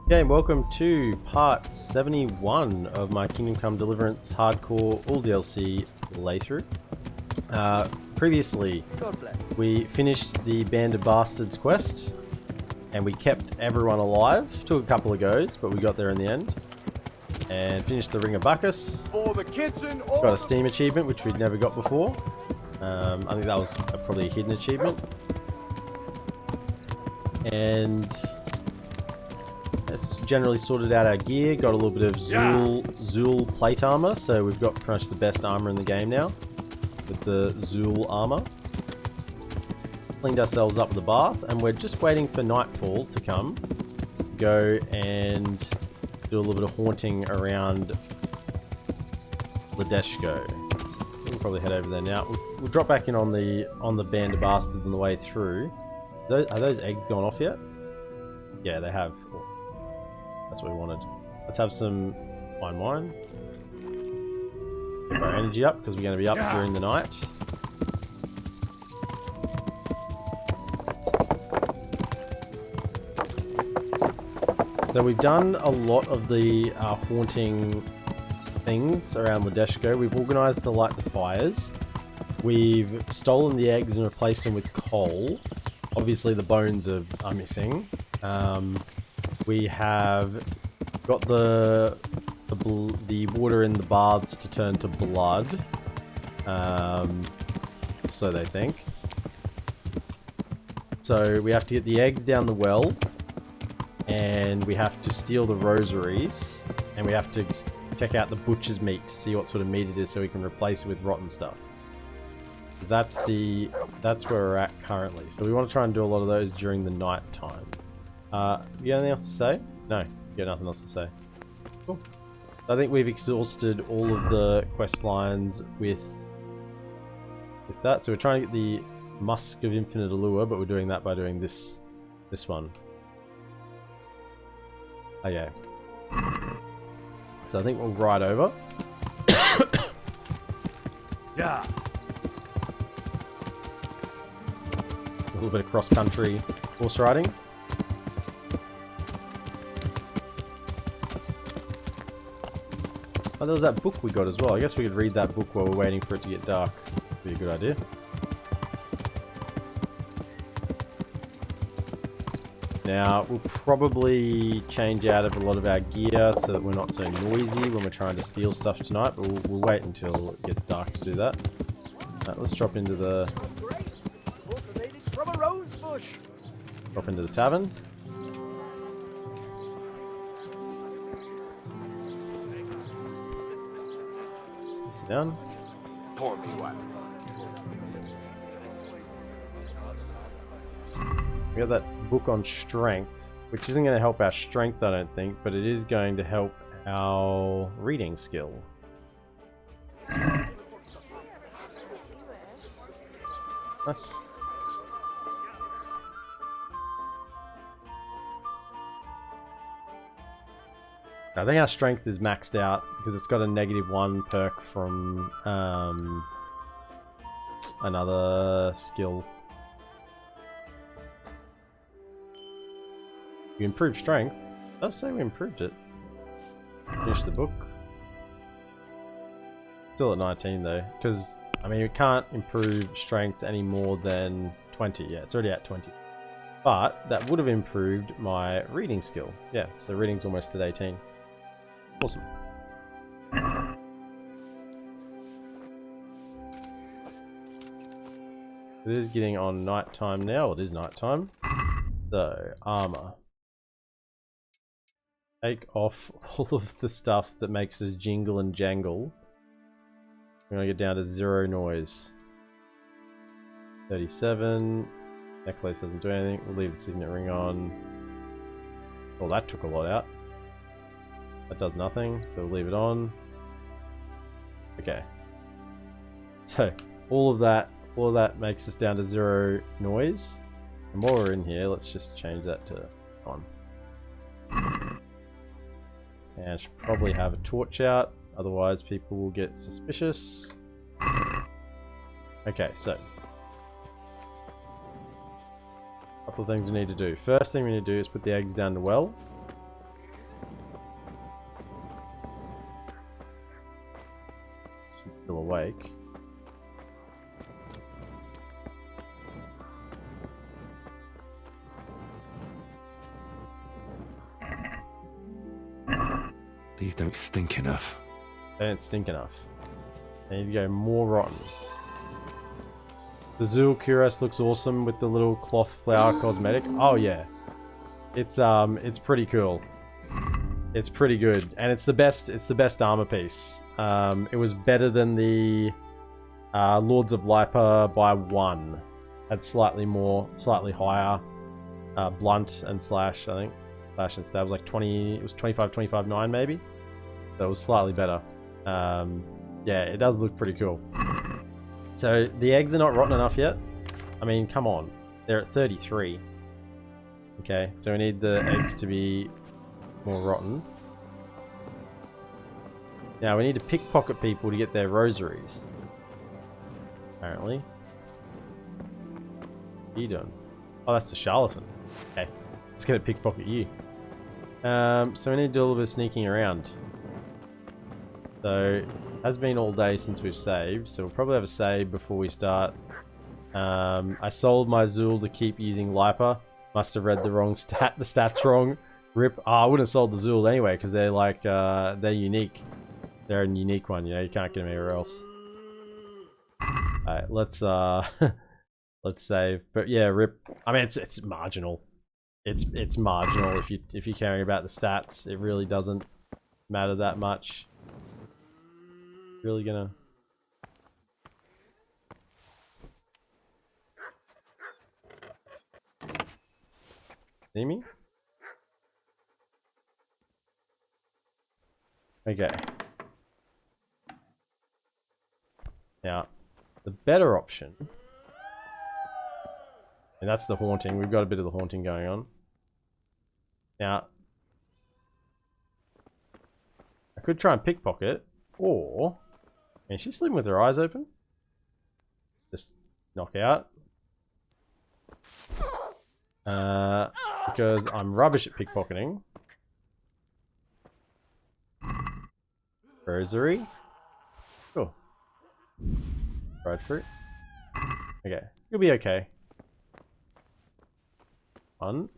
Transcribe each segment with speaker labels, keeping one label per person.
Speaker 1: Okay, welcome to part 71 of my Kingdom Come Deliverance Hardcore All DLC playthrough. Previously, we finished the Band of Bastards quest, and we kept everyone alive. Took a couple of goes, but we got there in the end. And finished the Ring of Bacchus. Got a Steam achievement, which we'd never got before. I think that was probably a hidden achievement. And it's generally sorted out our gear. Got a little bit of Zool plate armor, so we've got pretty much the best armor in the game now with the Zool armor. Cleaned ourselves up with a bath, and we're just waiting for nightfall to come. Go and do a little bit of haunting around Ladeshko. We'll probably head over there now. We'll drop back in on the Band of Bastards on the way through. Are those eggs gone off yet? Yeah, they have. That's what we wanted. Let's have some fine wine. Keep our energy up because we're going to be up during the night. So we've done a lot of the haunting things around Ladeshko. We've organised to light the fires. We've stolen the eggs and replaced them with coal. Obviously the bones are missing. We have got the water in the baths to turn to blood. So they think. So we have to get the eggs down the well. And we have to steal the rosaries, and we have to check out the butcher's meat to see what sort of meat it is so we can replace it with rotten stuff. That's where we're at currently. So we want to try and do a lot of those during the night time. You got anything else to say? No, you got nothing else to say. Cool. I think we've exhausted all of the quest lines with that. So we're trying to get the Musk of Infinite Allure, but we're doing that by doing this one. Okay. So I think we'll ride over.
Speaker 2: Yeah.
Speaker 1: A little bit of cross-country horse riding. Oh, there was that book we got as well. I guess we could read that book while we're waiting for it to get dark. Would be a good idea. Now, we'll probably change out of a lot of our gear so that we're not so noisy when we're trying to steal stuff tonight, but we'll wait until it gets dark to do that. Let's drop into the tavern. Sit down.
Speaker 2: Pour me one.
Speaker 1: We got that book on strength, which isn't going to help our strength, I don't think, but it is going to help our reading skill. Nice. I think our strength is maxed out because it's got a -1 perk from another skill. We improved strength. It does say we improved it. Finish the book. Still at 19 though, because I mean we can't improve strength any more than 20. Yeah, it's already at 20. But that would have improved my reading skill. Yeah, so reading's almost at 18. Awesome. It is getting on nighttime now. It is nighttime. So, armor. Take off all of the stuff that makes us jingle and jangle. We're going to get down to 0 noise. 37. Necklace doesn't do anything. We'll leave the signet ring on. Well, that took a lot out. That does nothing, so we'll leave it on. Okay. So, all of that makes us down to 0 noise. And while we're in here, let's just change that to on. And I should probably have a torch out, otherwise people will get suspicious. Okay, so a couple of things we need to do. First thing we need to do is put the eggs down the well. still awake.
Speaker 3: These don't stink enough.
Speaker 1: They don't stink enough. They need to go more rotten. The Zool Cuirass looks awesome with the little cloth flower cosmetic. Oh yeah. It's pretty cool. It's pretty good. And it's the best armor piece. It was better than the Lords of Lipa by 1. Had slightly higher blunt and slash, I think. Slash and stab was like 20, it was 25-9 maybe. So it was slightly better. Yeah, it does look pretty cool. So the eggs are not rotten enough yet. I mean, come on. They're at 33. Okay, so we need the eggs to be more rotten. Now we need to pickpocket people to get their rosaries. Apparently. What are you doing? Oh, that's the charlatan. Okay, let's get a pickpocket you. So we need to do a little bit of sneaking around. So, it has been all day since we've saved, so we'll probably have a save before we start. I sold my Zool to keep using Lipa. Must have read the wrong stat, the stats wrong. Rip. Oh, I wouldn't have sold the Zool anyway, because they're like, they're unique. They're a unique one, you know, you can't get them anywhere else. Alright, let's let's save. But yeah, rip. I mean, it's marginal. It's marginal if you're caring about the stats. It really doesn't matter that much. Really gonna. See me? Okay. Now, the better option, and that's the haunting. We've got a bit of the haunting going on. Now, I could try and pickpocket, or is she sleeping with her eyes open? Just knock out. Because I'm rubbish at pickpocketing. Rosary. Cool. Dried fruit. Okay. You'll be okay. One.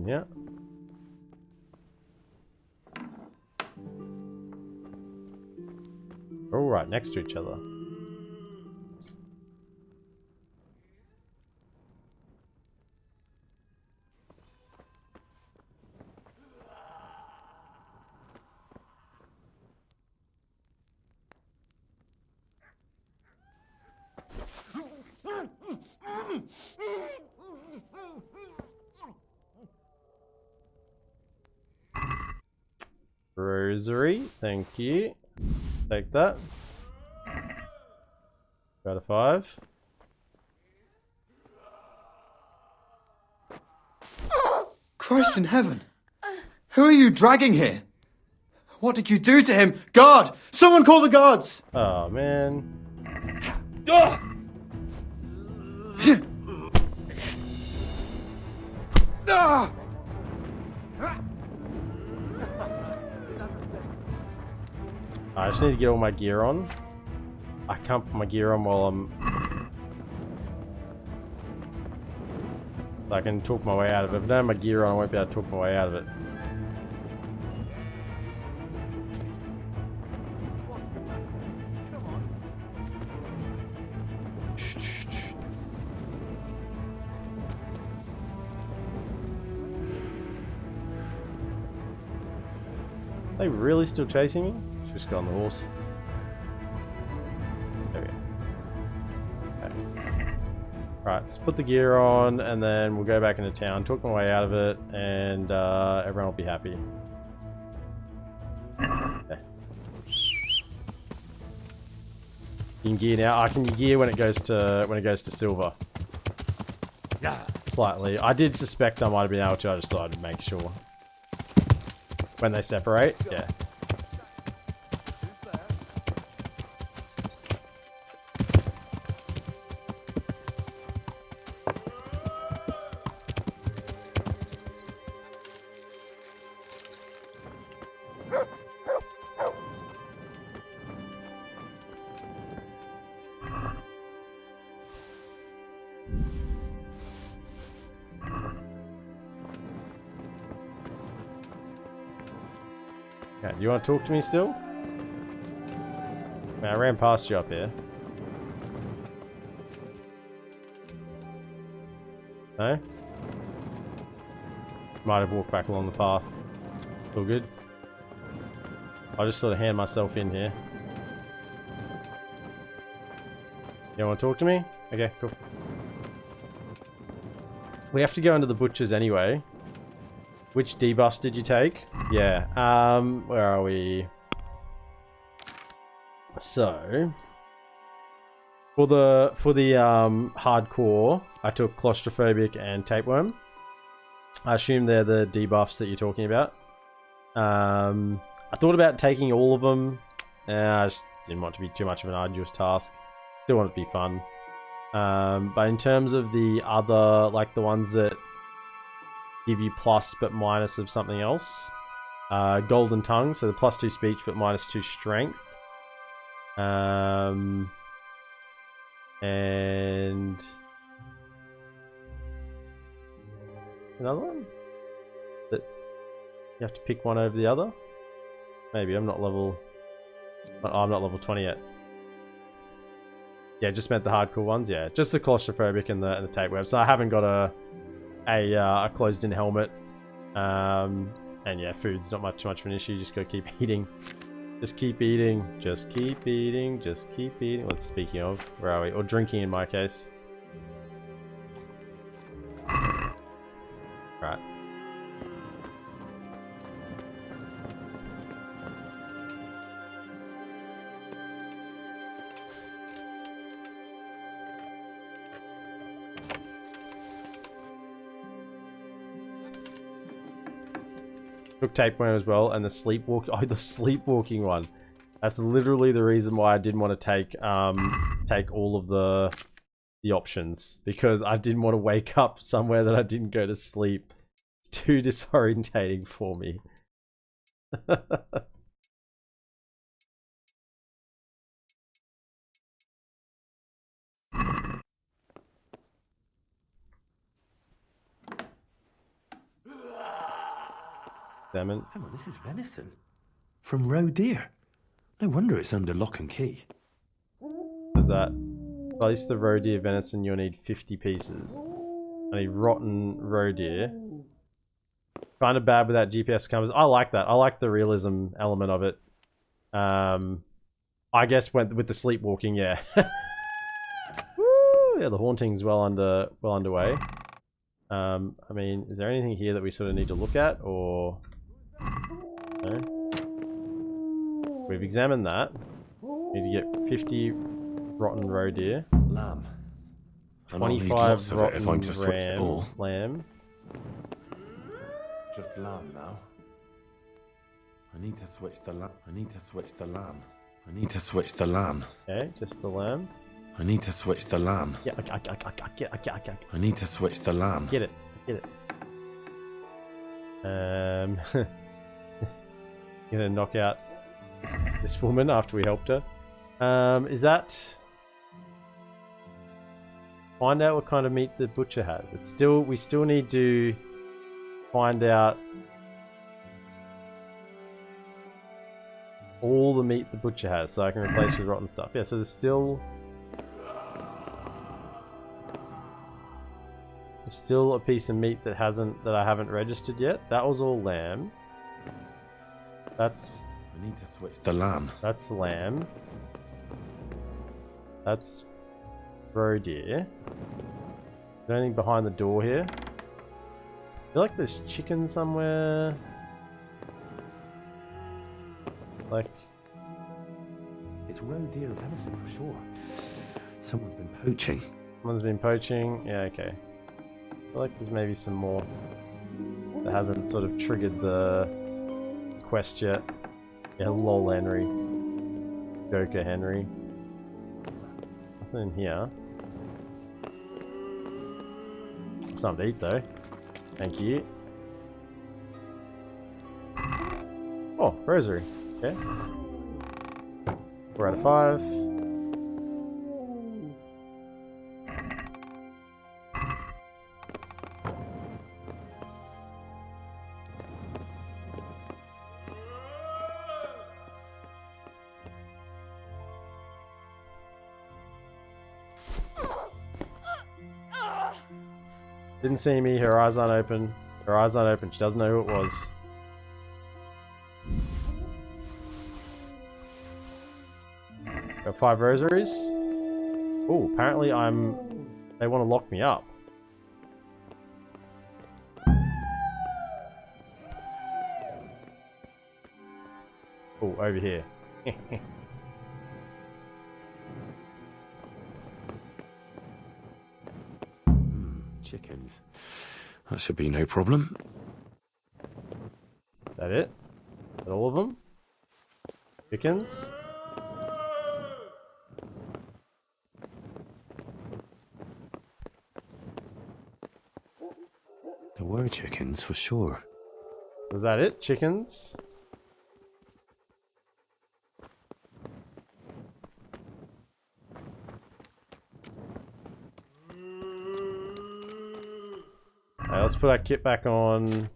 Speaker 1: Yeah. We're all right next to each other. Rosary, thank you. Take that. 2 out of 5.
Speaker 4: Christ in heaven! Who are you dragging here? What did you do to him? God! Someone call the gods!
Speaker 1: Oh man. I just need to get all my gear on. I can't put my gear on while I'm... I can talk my way out of it. If I don't have my gear on, I won't be able to talk my way out of it. Are they really still chasing me? Just got on the horse. There we go. Okay. Right, let's put the gear on and then we'll go back into town, talk my way out of it, and everyone will be happy. Okay. You can gear now. I can gear when it goes to silver.
Speaker 2: Yeah.
Speaker 1: Slightly. I did suspect I might have been able to, I just thought I'd make sure. When they separate, yeah. Okay, you want to talk to me still? Man, I ran past you up here. No? Might have walked back along the path. All good. I'll just sort of hand myself in here. You want to talk to me? Okay, cool. We have to go into the butchers anyway. Which debuffs did you take? Yeah, where are we? So, for the hardcore, I took claustrophobic and tapeworm. I assume they're the debuffs that you're talking about. I thought about taking all of them. I just didn't want it to be too much of an arduous task. Still want it to be fun. But in terms of the other, like the ones that give you plus but minus of something else, golden tongue, so the +2 speech but -2 strength. And another one that you have to pick one over the other. Maybe I'm not level. Oh, I'm not level 20 yet. Yeah, just meant the hardcore ones. Yeah, just the claustrophobic and the tapeworm. So I haven't got a closed-in helmet. And yeah, food's not too much of an issue. Just gotta keep eating. Just keep eating. Just keep eating. Just keep eating. Well, speaking of, where are we? Or drinking in my case. Right. Took tapeworm as well, and the sleepwalk. Oh, the sleepwalking one. That's literally the reason why I didn't want to take all of the options, because I didn't want to wake up somewhere that I didn't go to sleep. It's too disorientating for me. Damn it.
Speaker 3: Hang on, this is venison. From roe deer. No wonder it's under lock and key.
Speaker 1: Is that? Place the roe deer venison, you'll need 50 pieces. I need rotten roe deer. Kind of bad without GPS cameras. I like that. I like the realism element of it. I guess with the sleepwalking, yeah. Woo! Yeah, the haunting's well underway. I mean, is there anything here that we sort of need to look at, or no? We've examined that. Need to get 50 rotten roe deer.
Speaker 3: Lamb.
Speaker 1: 25 rotten
Speaker 3: if I'm to switch it all.
Speaker 1: lamb.
Speaker 3: Just lamb now. I need to switch the lamb. I need to switch the lamb. I need to switch the lamb.
Speaker 1: Okay, just the lamb.
Speaker 3: I need to switch the lamb.
Speaker 1: Yeah, I get it.
Speaker 3: I need to switch the lamb.
Speaker 1: Get it. Gonna knock out this woman after we helped her. Is that... Find out what kind of meat the butcher has. We still need to find out all the meat the butcher has, so I can replace with rotten stuff. Yeah, so there's still a piece of meat that I haven't registered yet. That was all lamb. That's...
Speaker 3: I need to switch the lamb.
Speaker 1: That's lamb. That's roe deer. Is there anything behind the door here? I feel like there's chicken somewhere. Like...
Speaker 3: It's roe deer venison for sure. Someone's been poaching.
Speaker 1: Someone's been poaching. Yeah, okay. I feel like there's maybe some more that hasn't sort of triggered the quest yet. Yeah, lol Henry. Joker Henry. Nothing in here. Something to eat though. Thank you. Oh, rosary. Okay. 4 out of 5. Didn't see me. Her eyes aren't open. Her eyes aren't open. She doesn't know who it was. Got 5 rosaries. Oh, apparently they want to lock me up. Oh, over here.
Speaker 3: Chickens. That should be no problem.
Speaker 1: Is that it? Is that all of them? Chickens?
Speaker 3: There were chickens for sure.
Speaker 1: So is that it? Chickens? Alright, let's put our kit back on.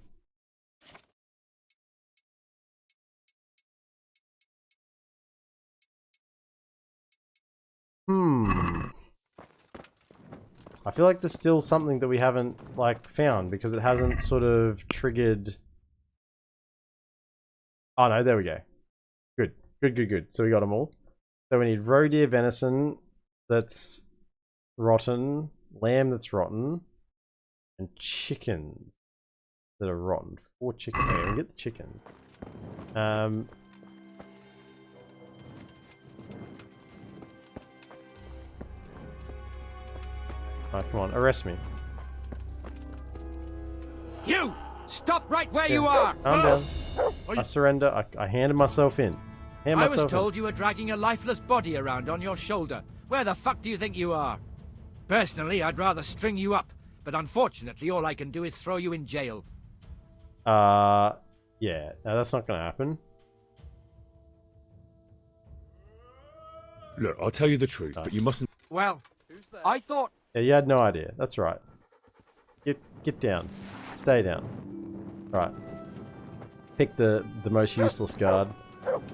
Speaker 1: I feel like there's still something that we haven't, like, found because it hasn't sort of triggered. Oh no, there we go. Good, good, good, good. So we got them all. So we need roe deer venison that's rotten, lamb that's rotten, and chickens that are rotten. 4 chickens. Okay, we'll get the chickens. Oh, come on, arrest me.
Speaker 2: You! Stop right where you are!
Speaker 1: Calm down. I surrender. I handed myself in.
Speaker 2: I was told you were dragging a lifeless body around on your shoulder. Where the fuck do you think you are? Personally, I'd rather string you up, but unfortunately all I can do is throw you in jail.
Speaker 1: Yeah. No, that's not gonna happen.
Speaker 5: Look, I'll tell you the truth,
Speaker 1: Nice.
Speaker 5: but you mustn't.
Speaker 2: Well, I thought...
Speaker 1: Yeah, you had no idea. That's right. Get down. Stay down. Right. Pick the most useless guard.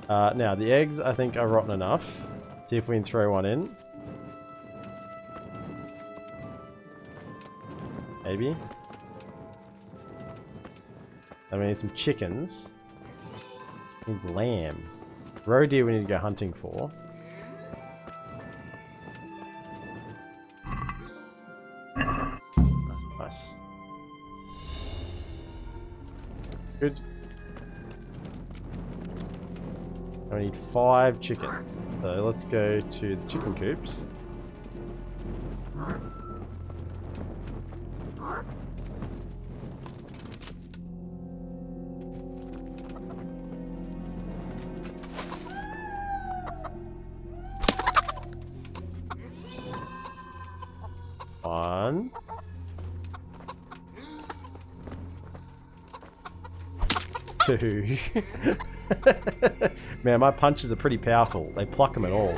Speaker 1: Now, the eggs, I think, are rotten enough. See if we can throw one in. Maybe. And we need some chickens. We need lamb. Roe deer we need to go hunting for. Nice. Good. I need 5 chickens. So let's go to the chicken coops. One. 2. Man, my punches are pretty powerful. They pluck them at all.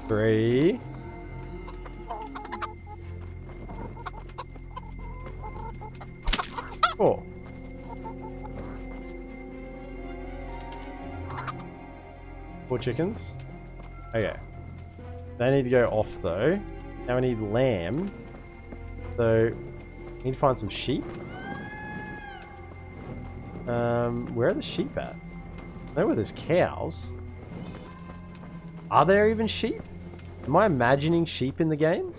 Speaker 1: 3. 4. 4 chickens. Okay. They need to go off though. Now we need lamb. So, we need to find some sheep. Where are the sheep at? I know where there's cows. Are there even sheep? Am I imagining sheep in the game?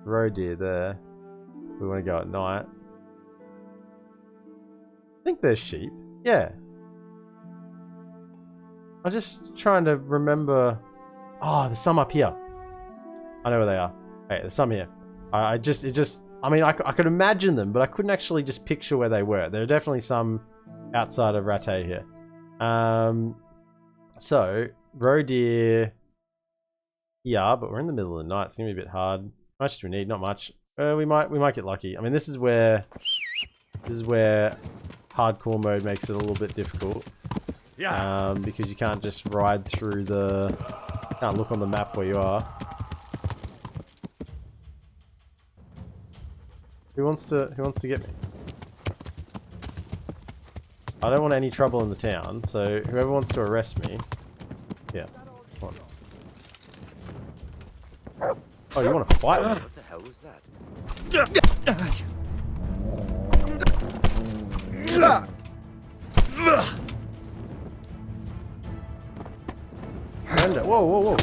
Speaker 1: Roe deer there. We want to go at night. I think there's sheep. Yeah. I'm just trying to remember. Oh, there's some up here. I know where they are. Hey, there's some here. I mean, I could imagine them, but I couldn't actually just picture where they were. There are definitely some outside of Rattay here. So, roe deer. Yeah, but we're in the middle of the night. It's gonna be a bit hard. How much do we need? Not much. We might get lucky. I mean, this is where hardcore mode makes it a little bit difficult.
Speaker 2: Yeah.
Speaker 1: Because you can't just ride through can't look on the map where you are. Who wants to get me? I don't want any trouble in the town, so whoever wants to arrest me. Yeah. Come on. Oh, you want to fight me?
Speaker 2: What the hell was that?
Speaker 1: Surrender. Whoa, whoa, whoa.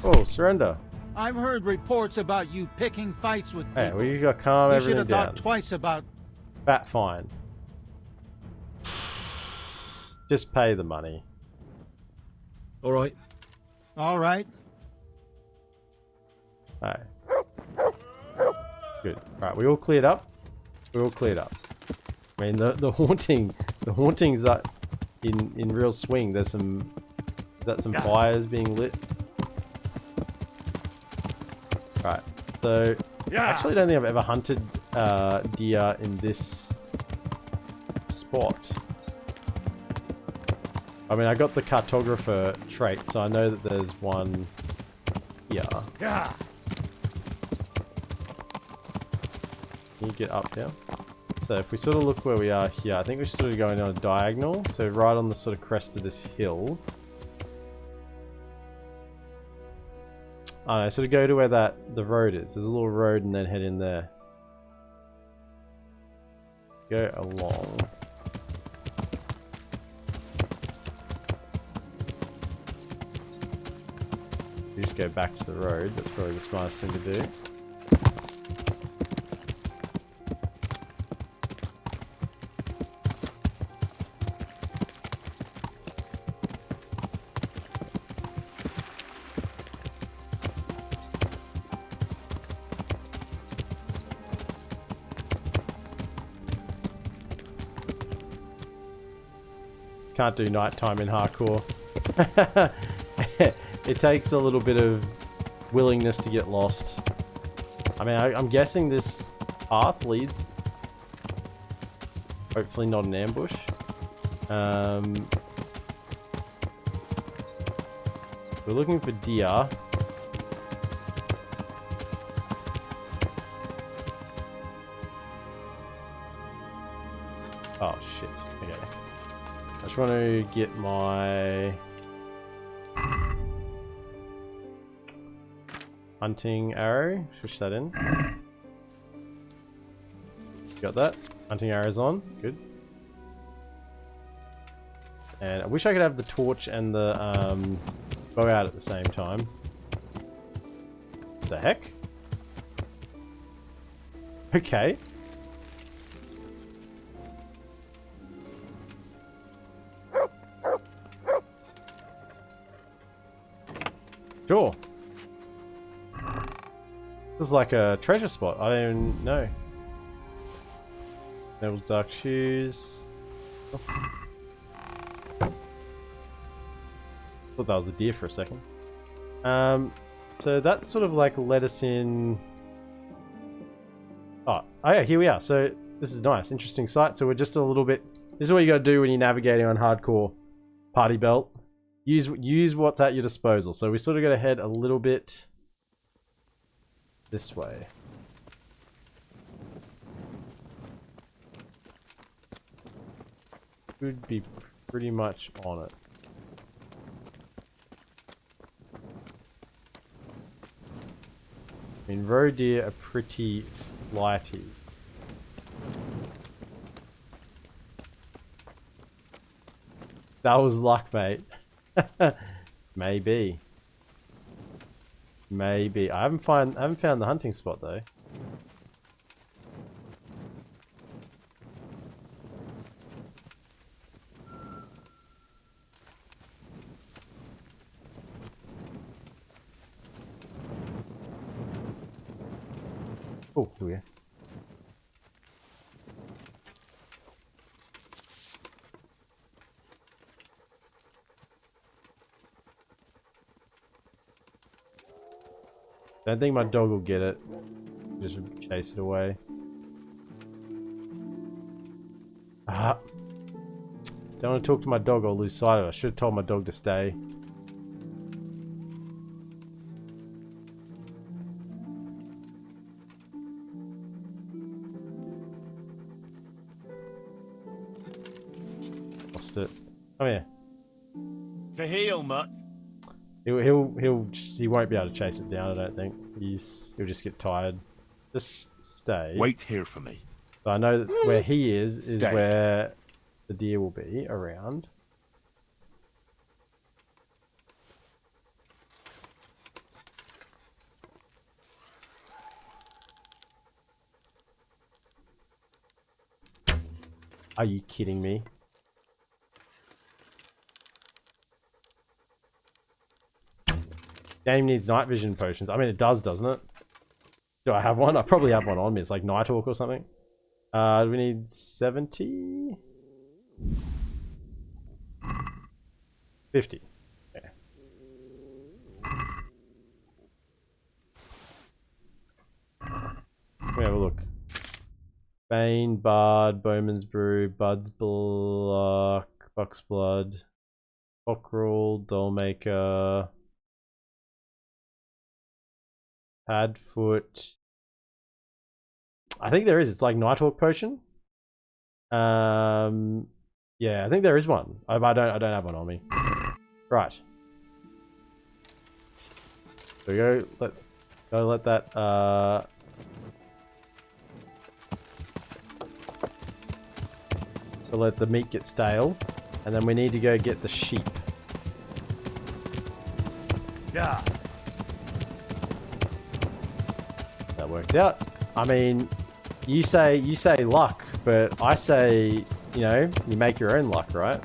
Speaker 1: Whoa, surrender.
Speaker 5: I've heard reports about you picking fights with people.
Speaker 1: Hey, well, you got to calm
Speaker 5: You should
Speaker 1: everything
Speaker 5: have
Speaker 1: down.
Speaker 5: thought twice about...
Speaker 1: Fat fine. Just pay the money.
Speaker 6: All right.
Speaker 5: All right.
Speaker 1: Alright. Good. Alright, we all cleared up? We all cleared up. I mean, the hauntings are in real swing. There's some fires being lit. Right. So, I actually don't think I've ever hunted deer in this spot. I mean, I got the cartographer trait, so I know that there's one here.
Speaker 6: Yeah.
Speaker 1: Can you get up now? So if we sort of look where we are here, I think we're sort of going on a diagonal. So right on the sort of crest of this hill. I don't know, sort of go to where the road is. There's a little road and then head in there. Go along. You just go back to the road. That's probably the smartest thing to do. Can't do nighttime in hardcore. It takes a little bit of willingness to get lost. I mean, I'm guessing this path leads... Hopefully not an ambush. We're looking for deer. Oh, shit. Okay. I just want to get my... hunting arrow. Switch that in. Got that. Hunting arrow's on. Good. And I wish I could have the torch and the bow out at the same time. What the heck? Okay. Sure. This is like a treasure spot. I don't even know. Neville's dark shoes. Oh. Thought that was a deer for a second. So that sort of like led us in. Oh yeah, here we are. So this is nice, interesting site. So we're just a little bit. This is what you got to do when you're navigating on hardcore. Party belt. Use what's at your disposal. So we sort of got to head a little bit this way. Should be pretty much on it. I mean, roe deer are pretty flighty. That was luck, mate. Maybe. Maybe. I haven't found the hunting spot though. Oh, here we are. Don't think my dog will get it. Just chase it away. Ah. Don't want to talk to my dog or lose sight of it. I should have told my dog to stay. it. Come here.
Speaker 3: To heal, mutt.
Speaker 1: He won't be able to chase it down. I don't think. He'll just get tired. Just stay.
Speaker 3: Wait here for me.
Speaker 1: So I know that where he is
Speaker 3: Stay.
Speaker 1: where the deer will be around. Are you kidding me? Game needs night vision potions. I mean, it does, doesn't it? Do I have one? I probably have one on me. It's like Nighthawk or something. We need 70? 50. Okay. Let me have a look. Bane, Bard, Bowman's Brew, Bud's Block, Buck's Blood, Cockerel, Dollmaker, Padfoot. I think there is. It's like Nighthawk potion. Yeah, I think there is one. I don't have one on me. Right. So let that we'll let the meat get stale, and then we need to go get the sheep.
Speaker 3: Yeah.
Speaker 1: That worked out. I mean, you say luck, but I say, you know, you make your own luck, right?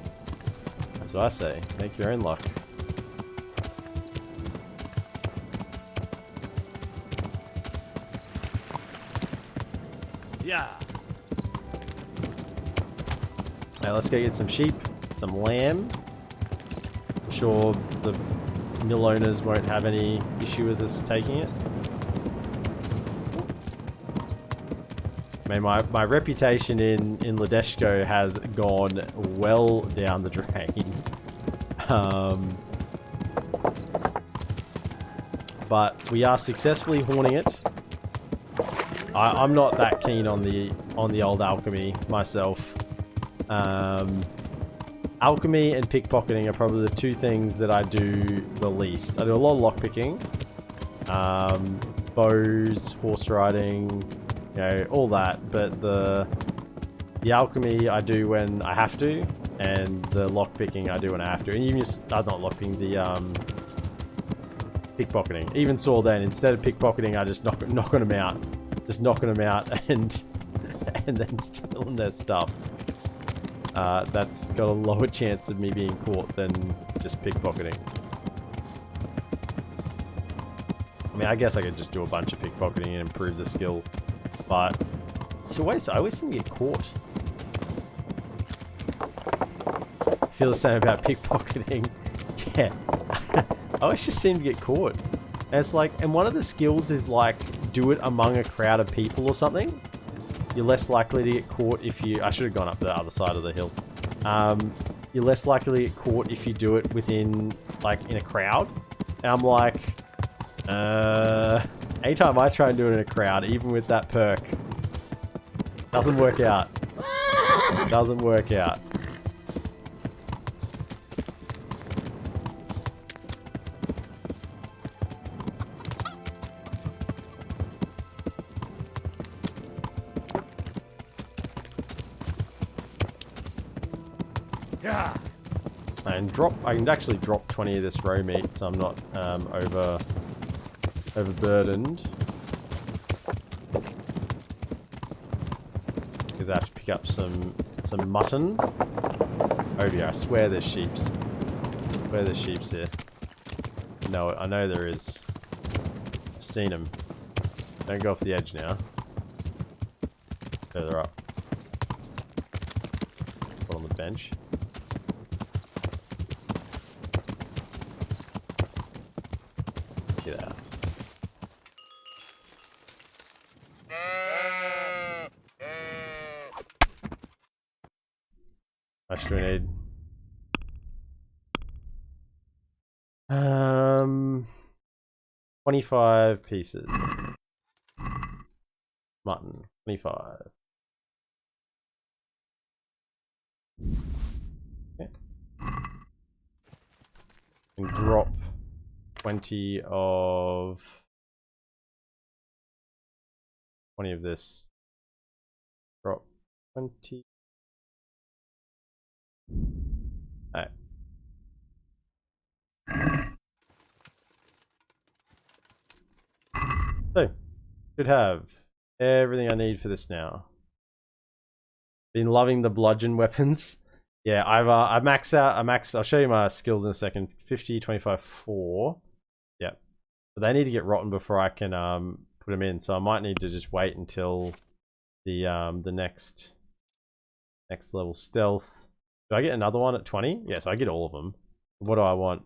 Speaker 1: That's what I say. Make your own luck.
Speaker 3: Yeah.
Speaker 1: Now let's go get some sheep, some lamb. I'm sure the mill owners won't have any issue with us taking it. I mean, my reputation in Ladeshko has gone well down the drain. But we are successfully horning it. I'm not that keen on the old alchemy myself. Alchemy and pickpocketing are probably the two things that I do the least. I do a lot of lockpicking, bows, horse riding, you know, all that. But the alchemy I do when I have to, and the lockpicking I do when I have to. And even just not lockpicking, the pickpocketing. Even saw then, instead of pickpocketing, I just knocking them out, and then stealing their stuff. That's got a lower chance of me being caught than just pickpocketing. I mean, I guess I could just do a bunch of pickpocketing and improve the skill, but I always seem to get caught. I feel the same about pickpocketing. Yeah, I always just seem to get caught. And it's like, and one of the skills is like, do it among a crowd of people or something. You're less likely to get caught if you... I should have gone up the other side of the hill. You're less likely to get caught if you do it within, like, in a crowd. And I'm like, anytime I try and do it in a crowd, even with that perk, doesn't work out. Doesn't work out.
Speaker 3: Yeah.
Speaker 1: And I can actually drop 20 of this row meat, so I'm not overburdened. Because I have to pick up some mutton. Oh yeah, I swear there's sheeps. Where there's sheeps here? No, I know there is. I've seen them. Don't go off the edge now. Further up. Put on the bench. Get out. Much do we need? 25 pieces. Mutton. 25. Okay. And drop 20 of this. Drop 20. Alright. So, should have everything I need for this now. Been loving the bludgeon weapons. Yeah, I max out. I'll show you my skills in a second. 50, 25, 4. Yep. But they need to get rotten before I can put them in. So I might need to just wait until the next level stealth. Do I get another one at 20? Yeah, so I get all of them. What do I want?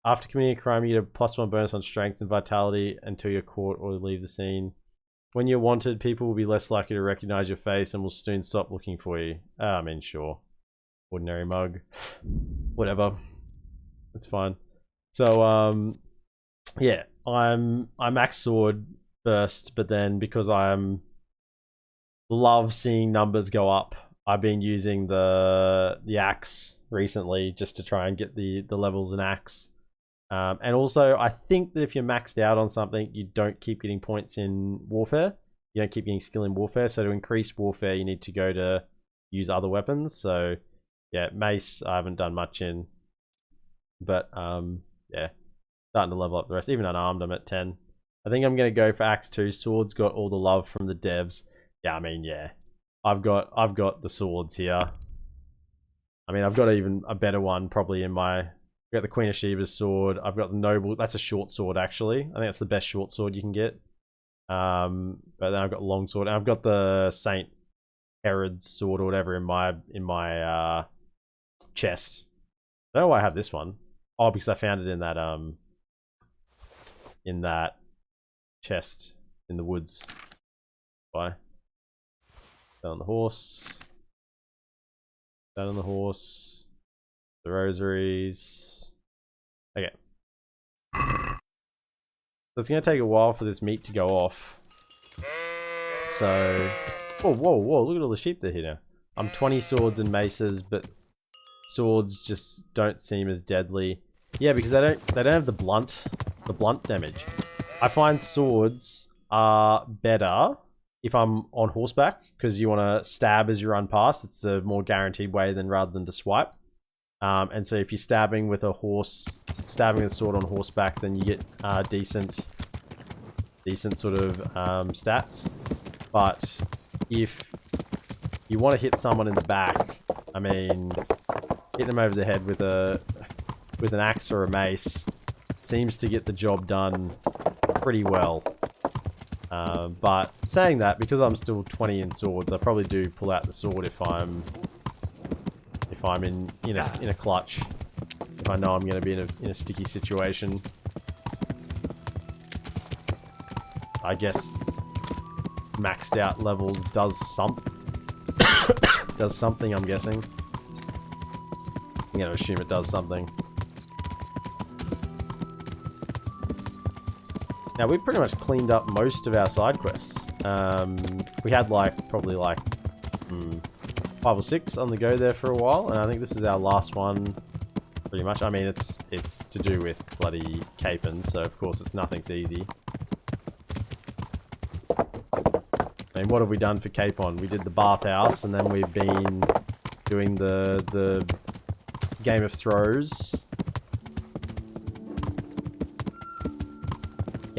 Speaker 1: After committing a crime, you get a +1 bonus on strength and vitality until you're caught or leave the scene. When you're wanted, people will be less likely to recognize your face and will soon stop looking for you. I mean, sure. Ordinary mug. Whatever. It's fine. So, yeah. I max sword first, but then because love seeing numbers go up, I've been using the axe recently just to try and get the levels in axe. And also, I think that if you're maxed out on something, you don't keep getting points in warfare. You don't keep getting skill in warfare. So to increase warfare, you need to go to use other weapons. So yeah, mace I haven't done much in, but yeah, starting to level up the rest. Even unarmed, I'm at 10. I think I'm gonna go for axe 2. Swords got all the love from the devs. Yeah, I mean, yeah, I've got the swords here. I mean, I've got even a better one probably in my. I've got the Queen of Sheba's sword. I've got the Noble. That's a short sword, actually. I think that's the best short sword you can get. But then I've got long sword, and I've got the Saint Herod's sword or whatever in my chest. I don't know why I have this one. Oh, because I found it in that chest in the woods. Why? Down on the horse. Down on the horse. The rosaries. Okay. So it's going to take a while for this meat to go off. So... Whoa, whoa, whoa, look at all the sheep that are here. I'm 20 swords and maces, but swords just don't seem as deadly. Yeah, because they don't have the blunt damage. I find swords are better if I'm on horseback, because you want to stab as you run past. It's the more guaranteed way rather than to swipe. And so if you're stabbing with a sword on horseback, then you get decent sort of stats. But if you want to hit someone in the back, I mean, hit them over the head with an axe or a mace seems to get the job done pretty well. But saying that, because I'm still 20 in swords, I probably do pull out the sword if I'm in a clutch. If I know I'm going to be in a sticky situation. I guess maxed out levels does something, I'm guessing. I'm going to assume it does something. Now, we've pretty much cleaned up most of our side quests. We had probably 5 or 6 on the go there for a while, and I think this is our last one, pretty much. I mean, it's to do with bloody Capon, so of course it's nothing's easy. I mean, what have we done for Capon? We did the bathhouse, and then we've been doing the Game of Throws.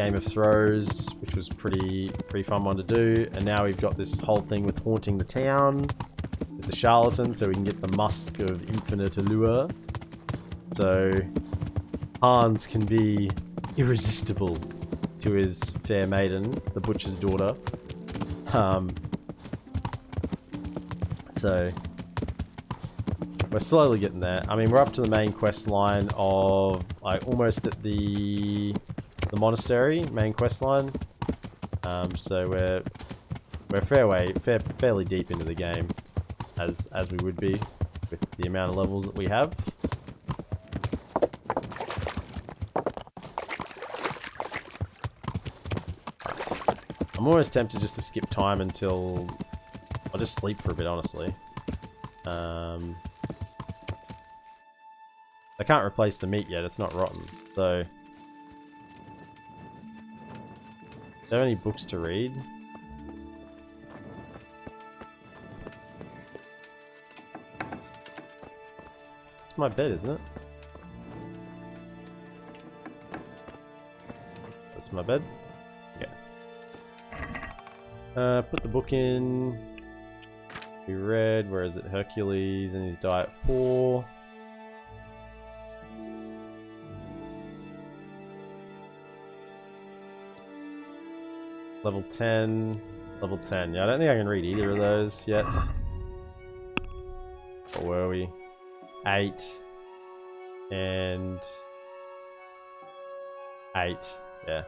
Speaker 1: Which was pretty fun one to do, and now we've got this whole thing with haunting the town with the charlatan, so we can get the musk of infinite allure. So Hans can be irresistible to his fair maiden, the butcher's daughter. So we're slowly getting there. I mean, we're up to the main quest line of almost at the monastery main quest line. So we're fairly deep into the game, as we would be with the amount of levels that we have. I'm almost tempted just to skip time until I'll just sleep for a bit, honestly. They can't replace the meat yet, it's not rotten. So... Do they have any books to read? It's my bed, isn't it? That's my bed. Yeah. Put the book in. We read. Where is it? Hercules and his diet 4. Level 10. Level 10. Yeah, I don't think I can read either of those yet. What were we? 8. And... 8. Yeah.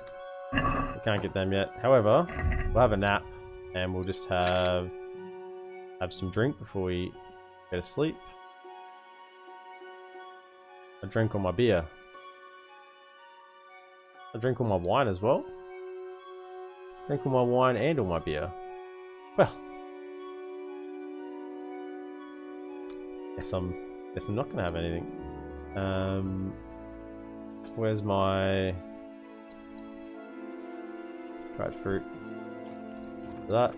Speaker 1: We can't get them yet. However, we'll have a nap. And we'll just have some drink before we go to sleep. I drank all my beer. I drink all my wine as well. Drink all my wine and all my beer. Well, guess I'm not gonna have anything. Where's my dried fruit? That.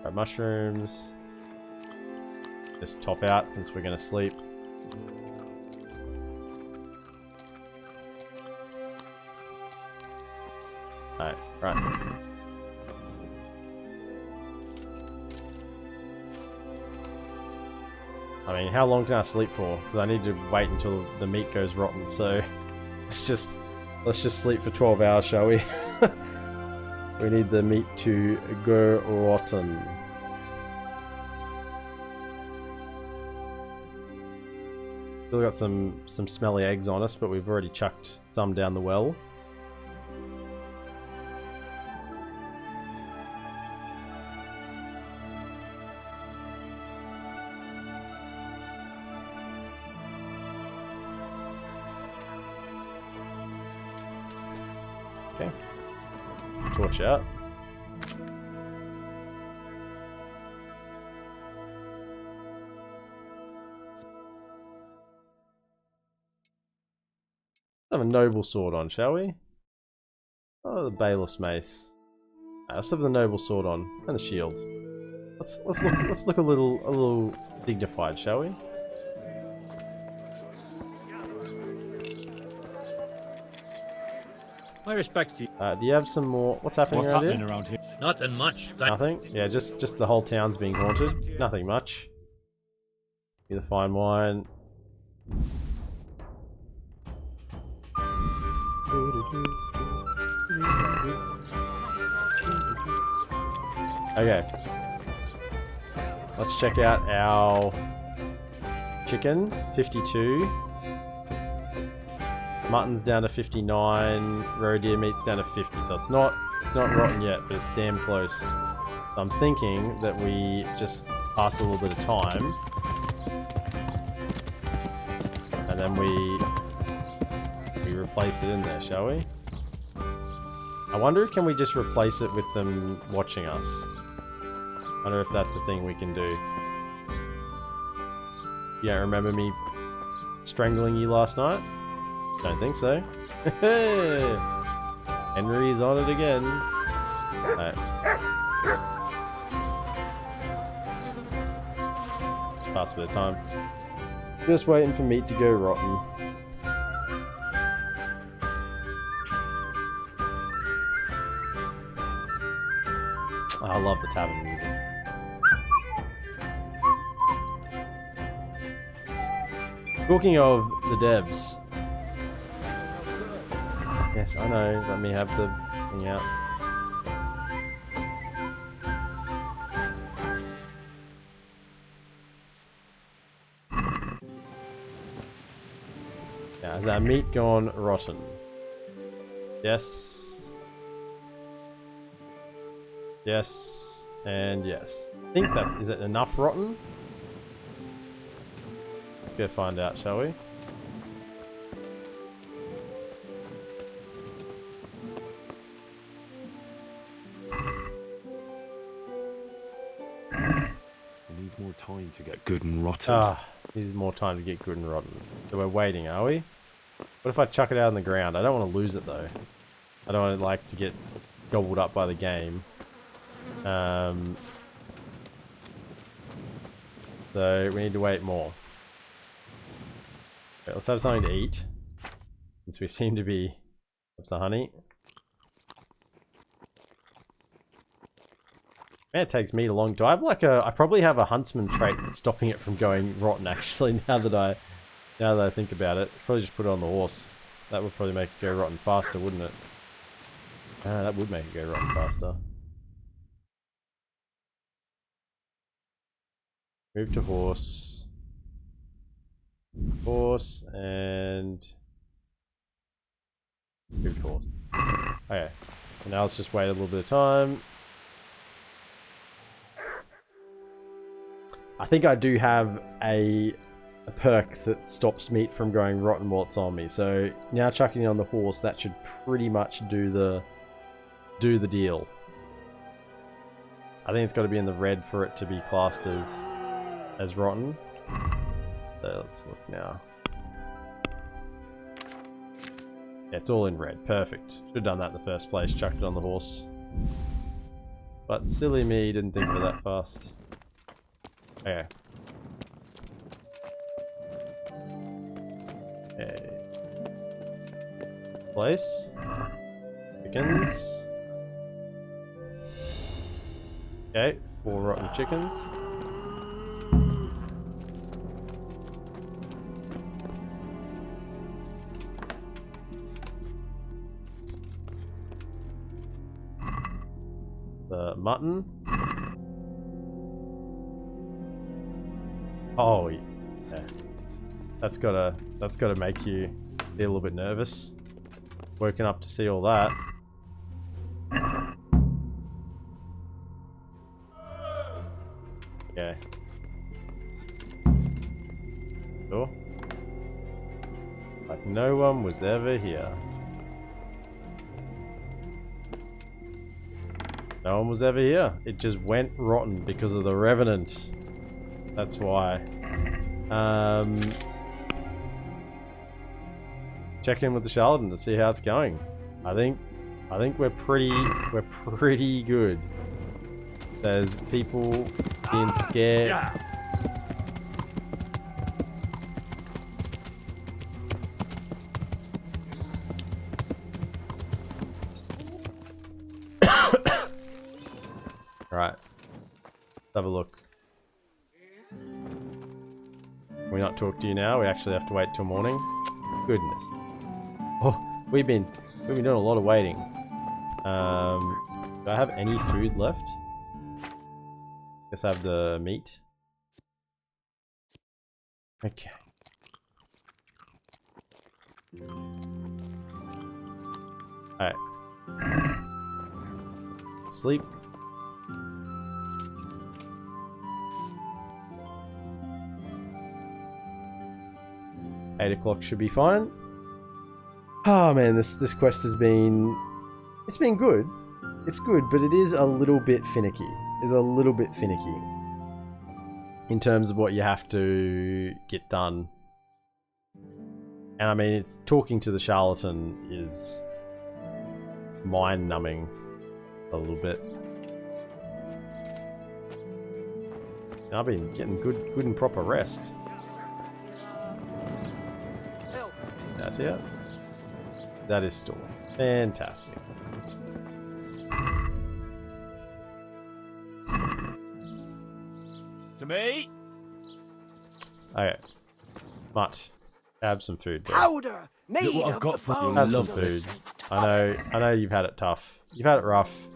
Speaker 1: Dried mushrooms. Just top out since we're gonna sleep. Alright, right. I mean, how long can I sleep for? Because I need to wait until the meat goes rotten, so let's just sleep for 12 hours, shall we? We need the meat to go rotten. Still got some smelly eggs on us, but we've already chucked some down the well. Okay. Torch out. Have a noble sword on, shall we? Oh, the bailiff's mace. Let's have the noble sword on and the shield. Let's look a little dignified, shall we?
Speaker 6: My respects to you.
Speaker 1: Do you have some more? What's happening
Speaker 6: around here? Nothing much.
Speaker 1: Nothing? Yeah, just the whole town's being haunted. Nothing much. Get the fine wine. Okay. Let's check out our chicken. 52. Mutton's down to 59. Roe deer meat's down to 50. So it's not rotten yet, but it's damn close. So I'm thinking that we just pass a little bit of time, and then we replace it in there, shall we? I wonder, can we just replace it with them watching us? I wonder if that's a thing we can do. You don't remember me strangling you last night? Don't think so. Henry's on it again. Alright. Just pass a bit of time. Just waiting for meat to go rotten. I love the tavern music. Talking of the devs. Yes, I know. Let me have the thing out. Now, has our meat gone rotten? Yes. Yes. And yes. I think that's... Is it enough rotten? Let's go find out, shall we?
Speaker 3: more time to get good and rotten.
Speaker 1: Ah, needs more time to get good and rotten. So we're waiting, are we? What if I chuck it out on the ground? I don't want to lose it though. I don't want it like to get gobbled up by the game. So we need to wait more. Okay, let's have something to eat. Since we seem to be... What's the honey? Man, it takes me long. Do I have like a... I probably have a huntsman trait that's stopping it from going rotten actually, now that I think about it. Probably just put it on the horse. That would probably make it go rotten faster, wouldn't it? That would make it go rotten faster. Move to horse. Horse and... Move to horse. Okay. And now let's just wait a little bit of time. I think I do have a perk that stops meat from going rotten while it's on me. So now chucking it on the horse, that should pretty much do the deal. I think it's got to be in the red for it to be classed as rotten. So let's look now. Yeah, it's all in red. Perfect. Should have done that in the first place. Chucked it on the horse. But silly me, didn't think of it that fast. Okay. Okay. Place. Chickens. Okay, 4 rotten chickens. The mutton. Oh yeah. That's gotta make you be a little bit nervous. Woken up to see all that. Okay. Sure. Like no one was ever here. No one was ever here. It just went rotten because of the Revenant. That's why. Check in with the charlatan to see how it's going. I think we're pretty good. There's people being scared. Right. Let's have a look. Can we not talk to you now? We actually have to wait till morning. Goodness. Oh, we've been doing a lot of waiting. Do I have any food left? Guess I have the meat. Okay. Alright. Sleep. Eight o'clock should be fine. Oh man, this quest has been... It's been good. It's good, but it is a little bit finicky. It's a little bit finicky. In terms of what you have to get done. And I mean, it's talking to the charlatan is mind-numbing a little bit. And I've been getting good and proper rest. That's it. That is stored. Fantastic.
Speaker 2: To me?
Speaker 1: Okay. Mutt, have some food, bro.
Speaker 2: Powder made
Speaker 3: Look what I've
Speaker 2: of
Speaker 3: got
Speaker 2: the
Speaker 3: for you.
Speaker 2: bones
Speaker 1: Have some
Speaker 2: of the
Speaker 1: food.
Speaker 2: Saint
Speaker 1: I know you've had it tough. You've had it rough.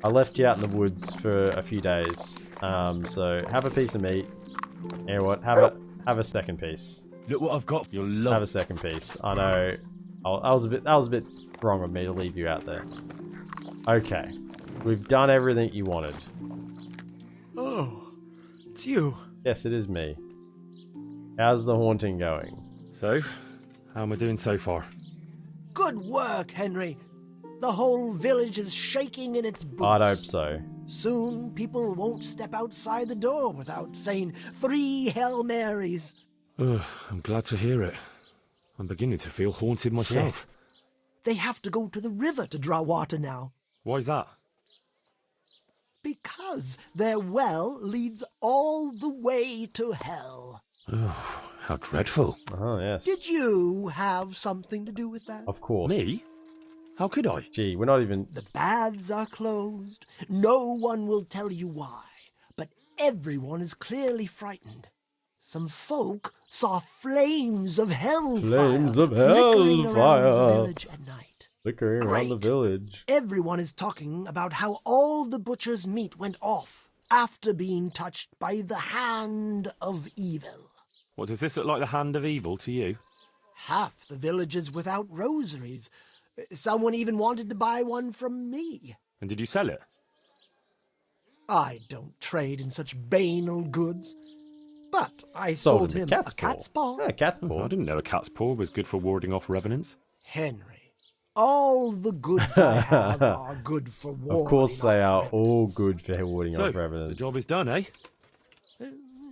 Speaker 1: I left you out in the woods for a few days. So have a piece of meat. You know what? Have a second piece.
Speaker 3: Look what I've got. You'll love.
Speaker 1: Have a second piece. I know. That was a bit wrong of me to leave you out there. Okay. We've done everything you wanted.
Speaker 2: Oh, it's you.
Speaker 1: Yes, it is me. How's the haunting going?
Speaker 3: So, how am I doing so far?
Speaker 2: Good work, Henry.
Speaker 7: The whole village is shaking in its boots.
Speaker 1: I'd hope so.
Speaker 7: Soon, people won't step outside the door without saying 3 Hail Marys.
Speaker 3: I'm glad to hear it. I'm beginning to feel haunted myself.
Speaker 7: They have to go to the river to draw water now.
Speaker 3: Why's that?
Speaker 7: Because their well leads all the way to hell.
Speaker 3: Oh, how dreadful.
Speaker 1: Oh, yes.
Speaker 7: Did you have something to do with that?
Speaker 1: Of course.
Speaker 3: Me? How could I?
Speaker 1: Gee, we're not even...
Speaker 7: The baths are closed. No one will tell you why, but everyone is clearly frightened. Some folk saw flames of hellfire
Speaker 1: Flames of
Speaker 7: flickering
Speaker 1: hellfire.
Speaker 7: around the village at night.
Speaker 1: Flickering around the
Speaker 7: Great.
Speaker 1: village.
Speaker 7: Everyone is talking about how all the butcher's meat went off after being touched by the hand of evil.
Speaker 3: What, does this look like the hand of evil to you?
Speaker 7: Half the village is without rosaries. Someone even wanted to buy one from me.
Speaker 3: And did you sell it?
Speaker 7: I don't trade in such banal goods. But I
Speaker 1: Sold
Speaker 7: sold
Speaker 1: him
Speaker 7: him
Speaker 1: a cat's
Speaker 7: paw.
Speaker 1: Yeah, cat's
Speaker 3: Oh,
Speaker 1: paw.
Speaker 3: I didn't know a cat's paw was good for warding off revenants.
Speaker 7: Henry, all the goods I have are good for warding
Speaker 1: Of course they
Speaker 7: off
Speaker 1: are all
Speaker 7: revenants.
Speaker 1: good for warding
Speaker 3: So,
Speaker 1: off revenants.
Speaker 3: the job is done, eh?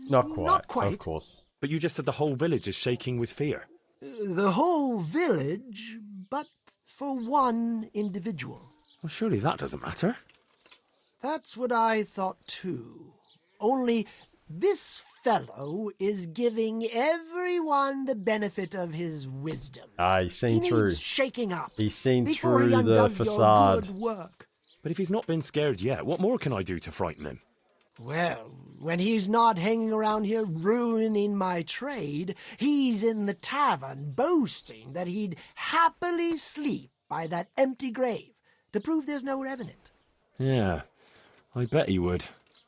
Speaker 1: Not quite.
Speaker 7: Not quite.
Speaker 1: Of course.
Speaker 3: But you just said the whole village is shaking with fear.
Speaker 7: The whole village, but for one individual.
Speaker 3: Well, surely that doesn't matter.
Speaker 7: That's what I thought too. Only this fellow is giving everyone the benefit of his wisdom.
Speaker 1: He's seen
Speaker 7: He
Speaker 1: through.
Speaker 7: needs shaking up.
Speaker 1: He's seen
Speaker 7: before he
Speaker 1: through the
Speaker 7: undoes
Speaker 1: facade.
Speaker 7: Your good work.
Speaker 3: But if he's not been scared yet, what more can I do to frighten him?
Speaker 7: Well, when he's not hanging around here ruining my trade, he's in the tavern boasting that he'd happily sleep by that empty grave to prove there's no revenant.
Speaker 3: Yeah, I bet he would.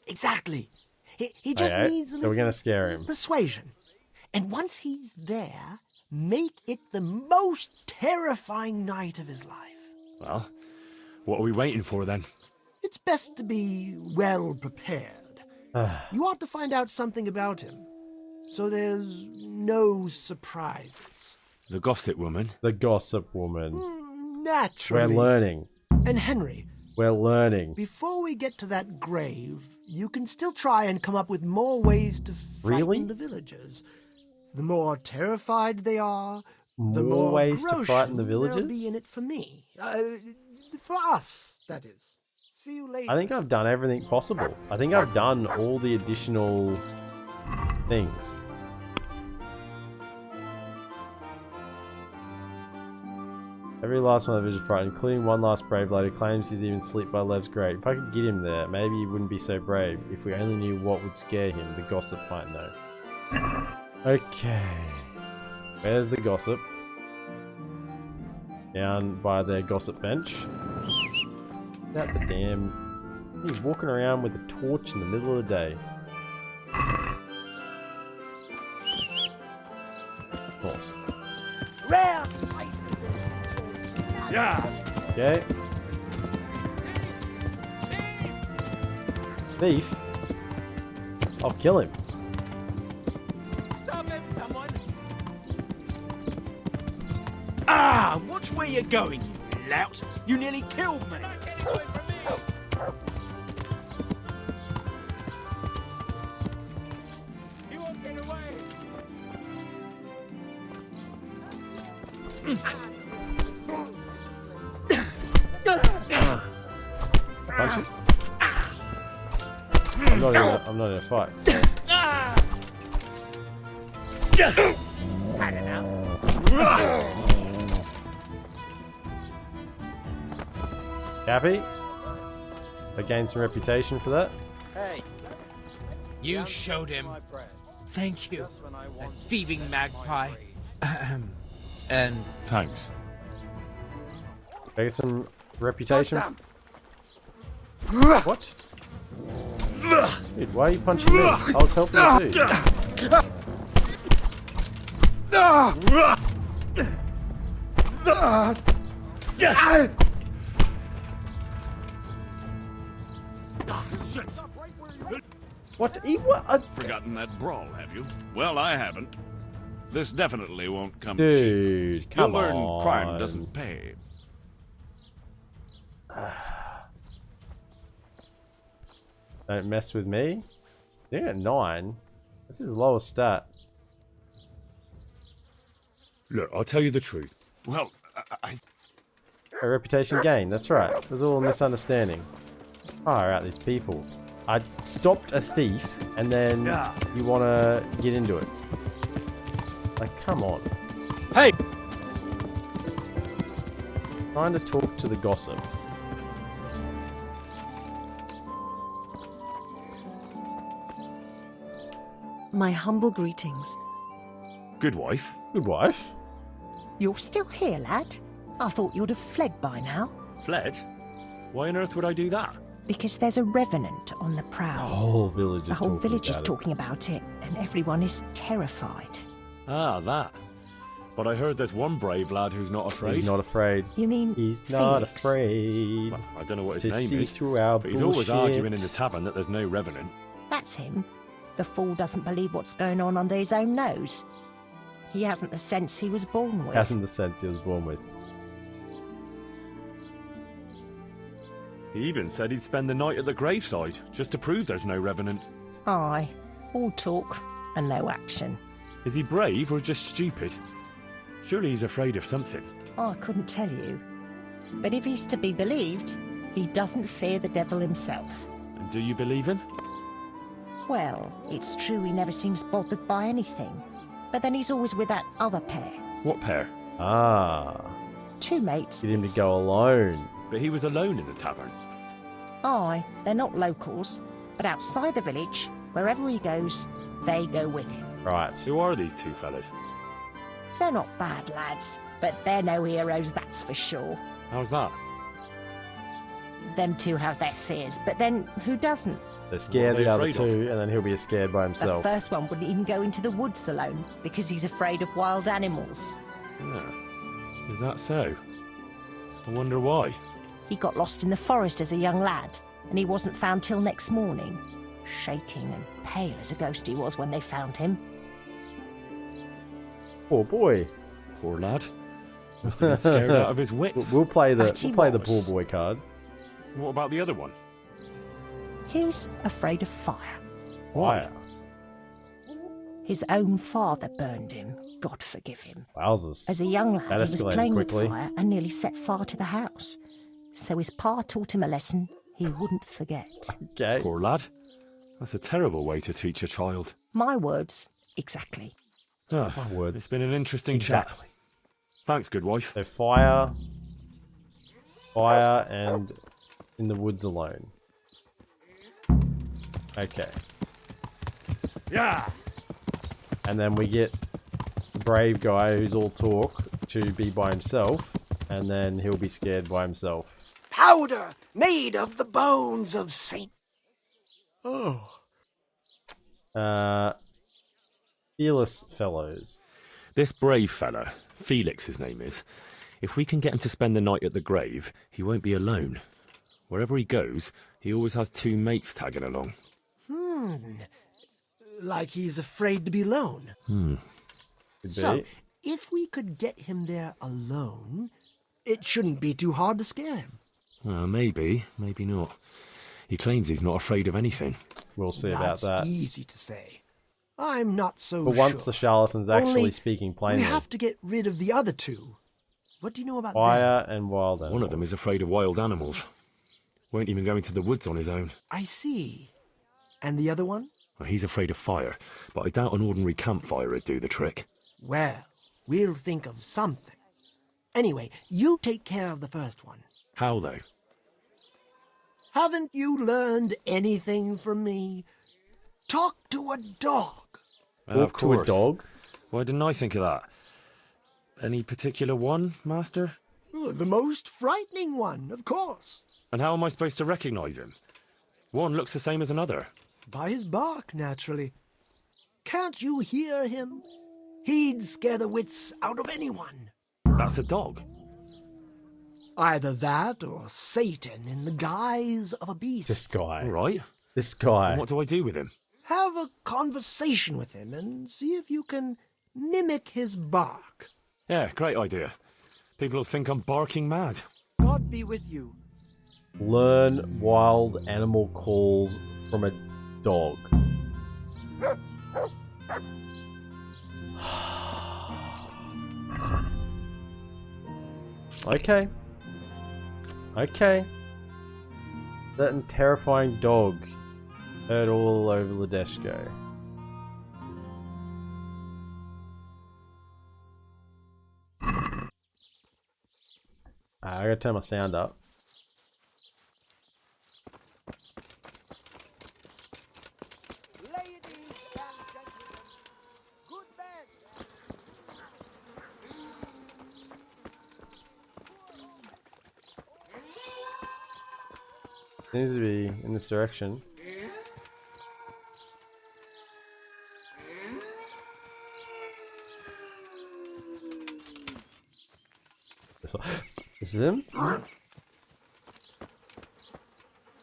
Speaker 7: Exactly. He just
Speaker 1: Okay,
Speaker 7: needs a
Speaker 1: so we're
Speaker 7: little
Speaker 1: gonna scare him.
Speaker 7: persuasion. And once he's there, make it the most terrifying night of his life.
Speaker 3: Well, what are we waiting for then?
Speaker 7: It's best to be well prepared. You ought to find out something about him, so there's no surprises.
Speaker 3: The gossip woman?
Speaker 1: The gossip woman.
Speaker 7: Naturally.
Speaker 1: We're learning.
Speaker 7: And Henry,
Speaker 1: We're learning.
Speaker 7: before we get to that grave, you can still try and come up with more ways to frighten
Speaker 1: Really?
Speaker 7: the villagers. The more terrified they are, the
Speaker 1: More
Speaker 7: more
Speaker 1: ways to frighten the
Speaker 7: groschen there'll
Speaker 1: villagers?
Speaker 7: be in it for me. For us, that is. See you later.
Speaker 1: I think I've done everything possible. I think I've done all the additional things. Every last one of the village frightened, including one last brave lad who claims he's even asleep by Lev's grave. If I could get him there, maybe he wouldn't be so brave. If we only knew what would scare him, the gossip might know. Okay. Where's the gossip? Down by their gossip bench. At the damn... He's walking around with a torch in the middle of the day. Of course.
Speaker 7: Rare slices.
Speaker 1: Okay. Thief? I'll kill him.
Speaker 2: Stop him, someone! Ah! Watch where you're going, you lout! You nearly killed me! You won't get away!
Speaker 1: Punch him. I'm not in a fight. So. Happy? I gained some reputation for that.
Speaker 2: Hey! You showed him. Thank you. A thieving magpie. And
Speaker 3: Thanks.
Speaker 1: I get some reputation. What? Dude, why are you punching me? I was helping you too. What?
Speaker 8: Forgotten that brawl, have you? Well, I haven't. This definitely won't come cheap.
Speaker 1: Dude, come
Speaker 8: You'll learn
Speaker 1: on.
Speaker 8: crime doesn't pay.
Speaker 1: Don't mess with me. They're at 9. That's his lowest stat.
Speaker 6: Look, I'll tell you the truth.
Speaker 8: Well, I
Speaker 1: A reputation gain, that's right. It was all a misunderstanding. Fire out these people. I stopped a thief, and then you want to get into it. Like, come on.
Speaker 6: Hey!
Speaker 1: Trying to talk to the gossip.
Speaker 9: My humble greetings.
Speaker 6: Good wife.
Speaker 1: Good wife.
Speaker 9: You're still here, lad? I thought you'd have fled by now.
Speaker 6: Fled? Why on earth would I do that?
Speaker 9: Because there's a revenant on the prowl.
Speaker 1: The whole village is
Speaker 9: The whole
Speaker 1: talking
Speaker 9: village is
Speaker 1: about it.
Speaker 9: talking about it, and everyone is terrified.
Speaker 6: Ah, that. But I heard there's one brave lad who's not afraid.
Speaker 1: He's not afraid.
Speaker 9: You mean
Speaker 1: He's not
Speaker 9: Felix?
Speaker 1: afraid
Speaker 6: Well, I don't know what his
Speaker 1: to
Speaker 6: name
Speaker 1: see
Speaker 6: is,
Speaker 1: through our
Speaker 6: but he's always
Speaker 1: bullshit.
Speaker 6: arguing in the tavern that there's no revenant.
Speaker 9: That's him. The fool doesn't believe what's going on under his own nose. He hasn't the sense he was born with.
Speaker 1: Hasn't the sense he was born with.
Speaker 6: He even said he'd spend the night at the graveside, just to prove there's no revenant.
Speaker 9: Aye, all talk and no action.
Speaker 6: Is he brave or just stupid? Surely he's afraid of something.
Speaker 9: I couldn't tell you. But if he's to be believed, he doesn't fear the devil himself.
Speaker 6: And do you believe him?
Speaker 9: Well, it's true he never seems bothered by anything. But then he's always with that other pair.
Speaker 6: What pair?
Speaker 1: Ah.
Speaker 9: Two mates.
Speaker 1: Get him to
Speaker 9: this.
Speaker 1: go alone.
Speaker 6: But he was alone in the tavern.
Speaker 9: Aye, they're not locals, but outside the village, wherever he goes, they go with him.
Speaker 1: Right.
Speaker 6: Who are these two fellas?
Speaker 9: They're not bad lads, but they're no heroes, that's for sure.
Speaker 6: How's that?
Speaker 9: Them two have their fears, but then who doesn't?
Speaker 1: They're scared
Speaker 6: What are
Speaker 1: the
Speaker 6: they
Speaker 1: other
Speaker 6: afraid
Speaker 1: two, and then he'll be scared by
Speaker 9: The
Speaker 1: himself.
Speaker 9: first one wouldn't even go into the woods alone because he's afraid of wild animals.
Speaker 6: Yeah. Is that so? I wonder why.
Speaker 9: He got lost in the forest as a young lad, and he wasn't found till next morning. Shaking and pale as a ghost he was when they found him.
Speaker 1: Poor boy.
Speaker 6: Poor lad. Must have been scared out of his wits.
Speaker 1: We'll play the
Speaker 9: That he
Speaker 1: the
Speaker 9: was.
Speaker 1: poor boy card.
Speaker 6: What about the other one?
Speaker 9: He's afraid of fire.
Speaker 1: Why?
Speaker 9: His own father burned him, God forgive him.
Speaker 1: Wowzers.
Speaker 9: As a young lad,
Speaker 1: That
Speaker 9: he was
Speaker 1: escalated
Speaker 9: playing
Speaker 1: quickly.
Speaker 9: with fire and nearly set fire to the house. So his pa taught him a lesson he wouldn't forget.
Speaker 1: Okay.
Speaker 6: Poor lad. That's a terrible way to teach a child.
Speaker 9: My words, exactly.
Speaker 6: Ah,
Speaker 1: My words.
Speaker 6: It's been an interesting
Speaker 1: Exactly.
Speaker 6: chat. Thanks, good wife.
Speaker 1: So fire, and in the woods alone. Okay.
Speaker 6: Yeah.
Speaker 1: And then we get the brave guy who's all talk to be by himself, and then he'll be scared by himself.
Speaker 7: Powder made of the bones of Saint. Oh.
Speaker 1: Fearless fellows.
Speaker 6: This brave fella, Felix his name is, if we can get him to spend the night at the grave, he won't be alone. Wherever he goes, he always has two mates tagging along.
Speaker 7: Like he's afraid to be alone.
Speaker 1: Could
Speaker 7: So,
Speaker 1: be.
Speaker 7: if we could get him there alone, it shouldn't be too hard to scare him.
Speaker 6: Well, maybe, maybe not. He claims he's not afraid of anything.
Speaker 1: We'll see
Speaker 7: That's
Speaker 1: about that.
Speaker 7: easy to say. I'm not so
Speaker 1: But
Speaker 7: sure.
Speaker 1: once the charlatan's actually
Speaker 7: Only
Speaker 1: speaking plainly,
Speaker 7: we have to get rid of the other two. What do you know about them?
Speaker 1: fire and wild animals.
Speaker 6: One of them is afraid of wild animals. Won't even go into the woods on his own.
Speaker 7: I see. And the other one?
Speaker 6: Well, he's afraid of fire, but I doubt an ordinary campfire would do the trick.
Speaker 7: Well, we'll think of something. Anyway, you take care of the first one.
Speaker 6: How, though?
Speaker 7: Haven't you learned anything from me? Talk to a dog.
Speaker 1: Talk to a dog?
Speaker 6: Why didn't I think of that? Any particular one, Master?
Speaker 7: The most frightening one, of course.
Speaker 6: And how am I supposed to recognise him? One looks the same as another.
Speaker 7: By his bark, naturally. Can't you hear him? He'd scare the wits out of anyone.
Speaker 6: That's a dog.
Speaker 7: Either that or Satan in the guise of a beast.
Speaker 1: This guy.
Speaker 6: All right.
Speaker 1: This guy.
Speaker 6: And what do I do with him?
Speaker 7: Have a conversation with him and see if you can mimic his bark.
Speaker 6: Yeah, great idea. People will think I'm barking mad.
Speaker 7: God be with you.
Speaker 1: Learn wild animal calls from a dog. Okay. Okay. Certain terrifying dog heard all over Ladeshko. I gotta turn my sound up.
Speaker 7: Ladies and gentlemen, good man.
Speaker 1: Seems to be in this direction. This is him?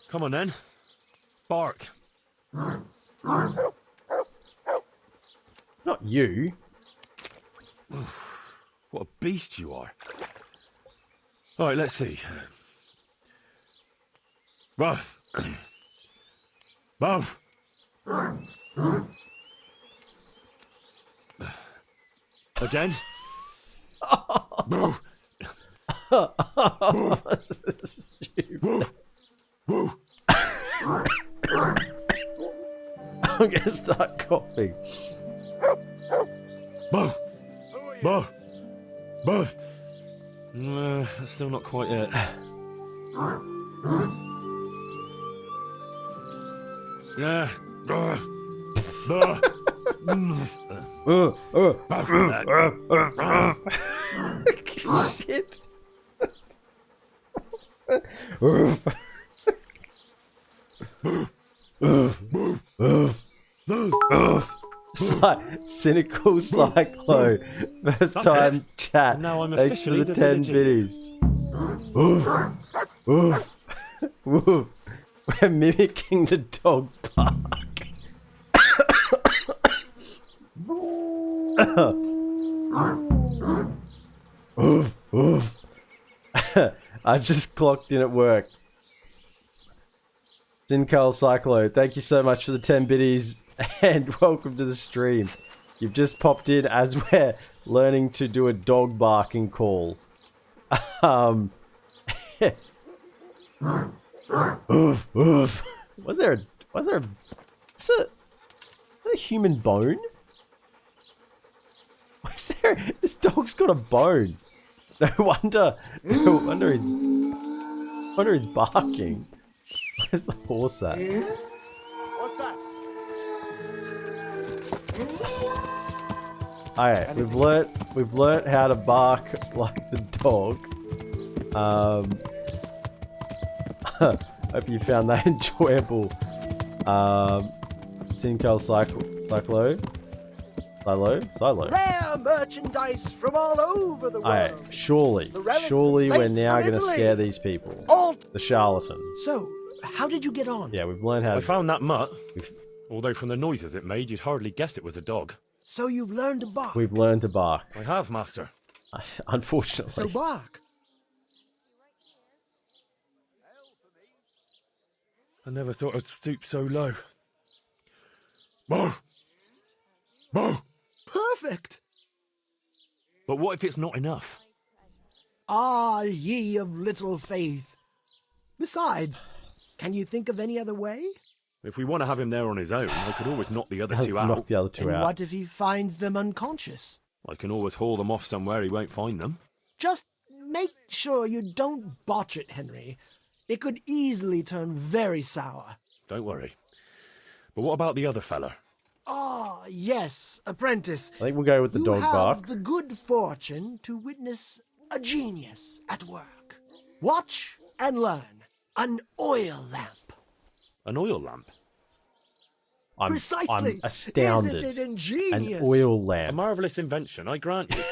Speaker 6: Come on then. Bark.
Speaker 1: Not you.
Speaker 6: What a beast you are. Alright, let's see. Ruff. Bow. Again. Boo. Woo. Woo.
Speaker 1: I'm gonna start coughing.
Speaker 6: Bow. Bow. Bow. That's still not quite it. Yeah.
Speaker 1: Shit. Cynical Cyclo. First
Speaker 6: That's
Speaker 1: time
Speaker 6: it.
Speaker 1: chat.
Speaker 6: Now I'm
Speaker 1: Thanks for
Speaker 6: officially
Speaker 1: the
Speaker 6: the
Speaker 1: 10
Speaker 6: village
Speaker 1: biddies. Woof. Woof. Woof. We're mimicking the dog's bark. Oof, oof. I just clocked in at work. Sincarl Cyclo, thank you so much for the 10 biddies and welcome to the stream. You've just popped in as we're learning to do a dog barking call. Oof, oof. Was there a is that a human bone? Was there? This dog's got a bone. No wonder he's barking. Where's the horse at?
Speaker 7: What's that?
Speaker 1: Alright, we've learnt how to bark like the dog. Hope you found that enjoyable. Tinkel Cyclo.
Speaker 7: Rare merchandise from all over the world.
Speaker 1: Alright, surely
Speaker 7: The relics of
Speaker 1: we're
Speaker 7: saints
Speaker 1: now
Speaker 7: from
Speaker 1: going to
Speaker 7: Italy.
Speaker 1: scare these people.
Speaker 7: All
Speaker 1: The charlatan.
Speaker 7: So, how did you get on?
Speaker 1: Yeah, we've learned how
Speaker 6: I
Speaker 1: to...
Speaker 6: found that mutt. Although from the noises it made, you'd hardly guess it was a dog.
Speaker 7: So you've learned to bark.
Speaker 1: We've learned to bark.
Speaker 6: I have, master.
Speaker 1: Unfortunately.
Speaker 7: So bark.
Speaker 6: I never thought I'd stoop so low. Bow! Bow!
Speaker 7: Perfect.
Speaker 6: But what if it's not enough?
Speaker 7: Ah, ye of little faith. Besides, can you think of any other way?
Speaker 6: If we want to have him there on his own, I could always knock the other two
Speaker 1: Knock
Speaker 6: out.
Speaker 1: the other two
Speaker 7: And
Speaker 1: out.
Speaker 7: what if he finds them unconscious?
Speaker 6: I can always haul them off somewhere he won't find them.
Speaker 7: Just make sure you don't botch it, Henry. It could easily turn very sour.
Speaker 6: Don't worry. But what about the other fella?
Speaker 7: Ah, yes, apprentice.
Speaker 1: I think we'll go with the
Speaker 7: you
Speaker 1: dog
Speaker 7: have
Speaker 1: bark.
Speaker 7: the good fortune to witness a genius at work. Watch and learn. An oil lamp.
Speaker 6: An oil lamp?
Speaker 7: Precisely.
Speaker 1: I'm astounded.
Speaker 7: Isn't it ingenious?
Speaker 1: An oil
Speaker 6: A
Speaker 1: lamp.
Speaker 6: marvellous invention, I grant you.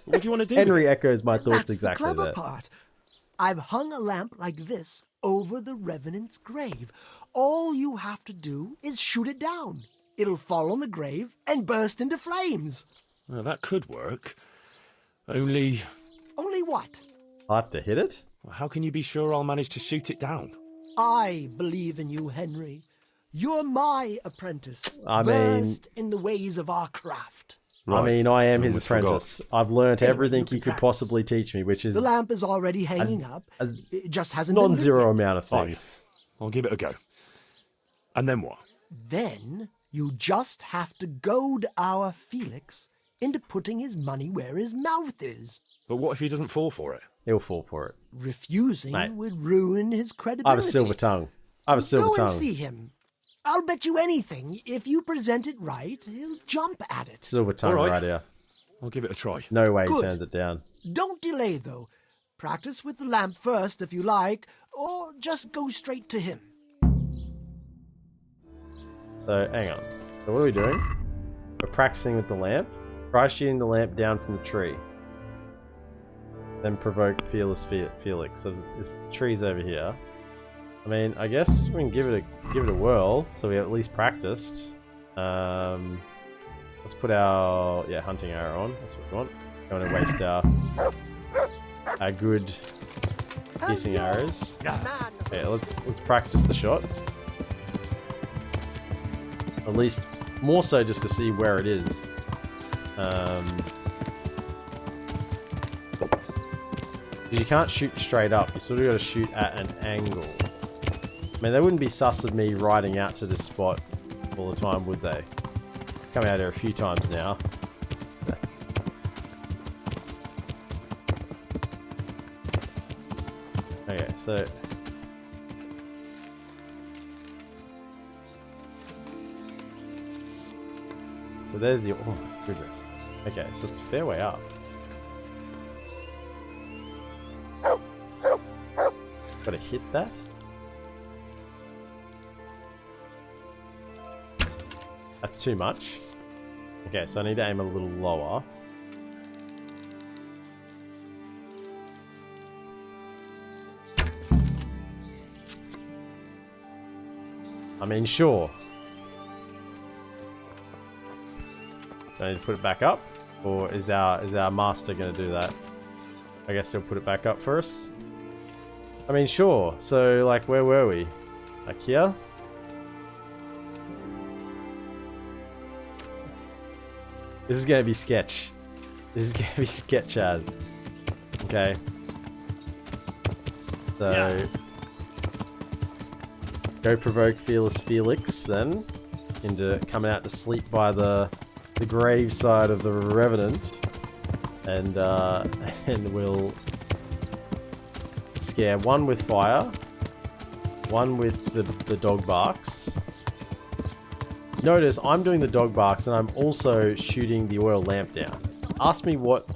Speaker 6: What do you want to do?
Speaker 1: Henry echoes my thoughts
Speaker 7: That's
Speaker 1: exactly
Speaker 7: the clever
Speaker 1: there.
Speaker 7: part. I've hung a lamp like this over the Revenant's grave. All you have to do is shoot it down. It'll fall on the grave and burst into flames.
Speaker 6: Well, that could work. Only...
Speaker 7: Only what?
Speaker 1: I have to hit it?
Speaker 6: Well, how can you be sure I'll manage to shoot it down?
Speaker 7: I believe in you, Henry. You're my apprentice,
Speaker 1: I mean-
Speaker 7: versed in the ways of our craft.
Speaker 1: I mean, I am his
Speaker 6: Almost
Speaker 1: apprentice. I've learnt
Speaker 7: Anyway,
Speaker 1: everything
Speaker 7: you
Speaker 1: he
Speaker 7: can
Speaker 1: could
Speaker 7: practice.
Speaker 1: possibly teach me, which is
Speaker 7: The lamp is already hanging up.
Speaker 1: as
Speaker 7: It just hasn't been lit
Speaker 1: non-zero
Speaker 7: yet.
Speaker 1: amount of
Speaker 6: Fine.
Speaker 1: things.
Speaker 6: I'll give it a go. And then what?
Speaker 7: Then you just have to goad our Felix into putting his money where his mouth is.
Speaker 6: But what if he doesn't fall for it?
Speaker 1: He'll fall for it.
Speaker 7: Refusing
Speaker 1: Mate.
Speaker 7: would ruin his credibility.
Speaker 1: I have a silver tongue. I have a silver
Speaker 7: Go
Speaker 1: tongue.
Speaker 7: and see him. I'll bet you anything, if you present it right, he'll jump at it.
Speaker 1: Silver tongue
Speaker 6: All right.
Speaker 1: right here.
Speaker 6: I'll give it a try.
Speaker 1: No way he
Speaker 7: Good.
Speaker 1: turns it down.
Speaker 7: Don't delay, though. Practice with the lamp first, if you like, or just go straight to him.
Speaker 1: So, hang on. So what are we doing? We're practicing with the lamp. Try shooting the lamp down from the tree. Then provoke Fearless Felix. So the tree's over here. I mean, I guess we can give it a whirl, so we at least practiced. Let's put our hunting arrow on. That's what we want. Don't want to waste our good piercing arrows. Okay, let's practice the shot. At least more so just to see where it is. Because you can't shoot straight up. You sort of got to shoot at an angle. I mean, they wouldn't be sus of me riding out to this spot all the time, would they? Come out here a few times now. Okay, so... So there's the... Oh, goodness. Okay, so it's a fair way up. Gotta hit that. That's too much. Okay, so I need to aim a little lower. I mean, sure. Do I need to put it back up? Or is our master going to do that? I guess he'll put it back up for us. I mean, sure. So, like, where were we? Like here? This is going to be sketch. This is going to be sketch as. Okay. So... Go provoke Fearless Felix, then, into coming out to sleep by the grave side of the Revenant, and we'll scare one with fire, one with the dog barks. Notice I'm doing the dog barks, and I'm also shooting the oil lamp down. Ask me what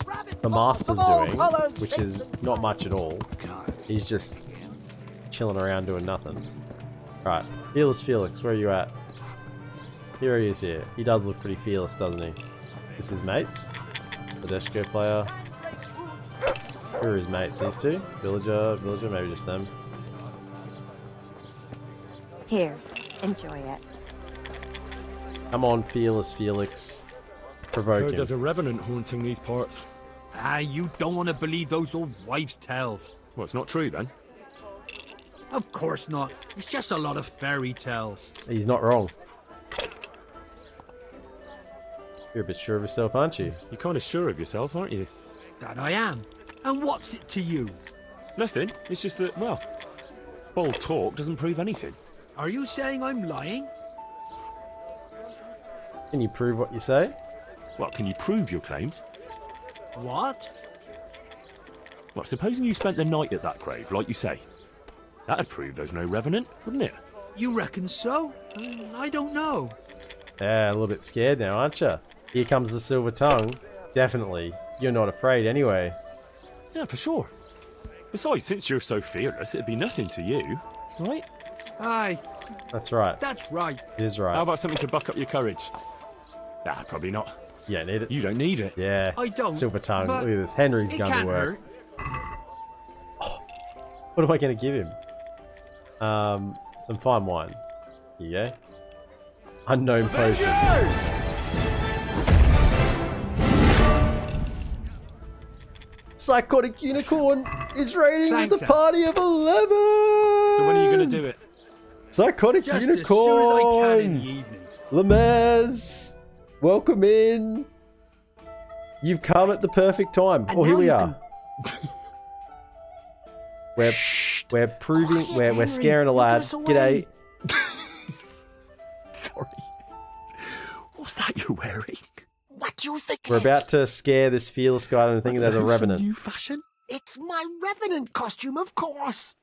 Speaker 1: the master's doing, which is not much at all. He's just chilling around doing nothing. Right, Fearless Felix, where are you at? Here he is here. He does look pretty fearless, doesn't he? This is his mates. Tedesco player. Who are his mates? These two? Villager, maybe just them.
Speaker 10: Here, enjoy it.
Speaker 1: Come on, Fearless Felix. Provoke
Speaker 6: Heard
Speaker 1: him.
Speaker 6: there's a revenant haunting these parts.
Speaker 2: Ah, you don't want to believe those old wives' tales.
Speaker 6: Well, it's not true then.
Speaker 2: Of course not. It's just a lot of fairy tales.
Speaker 1: He's not wrong. You're a bit sure of yourself, aren't you?
Speaker 6: You're kind of sure of yourself, aren't you?
Speaker 2: That I am. And what's it to you?
Speaker 6: Nothing. It's just that, well, bold talk doesn't prove anything.
Speaker 2: Are you saying I'm lying?
Speaker 1: Can you prove what you say?
Speaker 6: Well, can you prove your claims?
Speaker 2: What?
Speaker 6: Well, supposing you spent the night at that grave, like you say. That'd prove there's no revenant, wouldn't it?
Speaker 2: You reckon so? I don't know.
Speaker 1: Yeah, a little bit scared now, aren't you? Here comes the silver tongue. Definitely. You're not afraid anyway.
Speaker 6: Yeah, for sure. Besides, since you're so fearless, it'd be nothing to you, right?
Speaker 2: Aye,
Speaker 1: That's right.
Speaker 2: that's right.
Speaker 1: It is right.
Speaker 6: How about something to buck up your courage? Nah, probably not.
Speaker 1: You don't need it.
Speaker 6: You don't need it.
Speaker 1: Yeah.
Speaker 2: I don't.
Speaker 1: Silver tongue.
Speaker 2: but
Speaker 1: Look at this. Henry's
Speaker 2: it
Speaker 1: gun to
Speaker 2: can't
Speaker 1: work.
Speaker 2: hurt.
Speaker 1: What am I going to give him? Some fine wine. Here you go. Unknown potion. Psychotic Unicorn is raiding
Speaker 2: Thanks,
Speaker 1: with a
Speaker 2: sir.
Speaker 1: party of 11!
Speaker 6: So when are you going to do it?
Speaker 1: Psychotic
Speaker 2: Just
Speaker 1: Unicorn!
Speaker 2: as soon as I can in the evening.
Speaker 1: Lemez, welcome in. You've come at the perfect time.
Speaker 7: And
Speaker 1: Oh, here
Speaker 7: now
Speaker 1: we
Speaker 7: you
Speaker 1: are. We're proving
Speaker 7: Quiet,
Speaker 1: we're
Speaker 7: Henry.
Speaker 1: scaring a
Speaker 7: Look
Speaker 1: lad.
Speaker 7: us away.
Speaker 1: G'day.
Speaker 6: Sorry. What's that you're wearing?
Speaker 7: What do you think it
Speaker 1: We're
Speaker 7: is?
Speaker 1: about to scare this fearless guy and thinking there's a revenant.
Speaker 6: New fashion?
Speaker 7: It's my revenant costume, of course.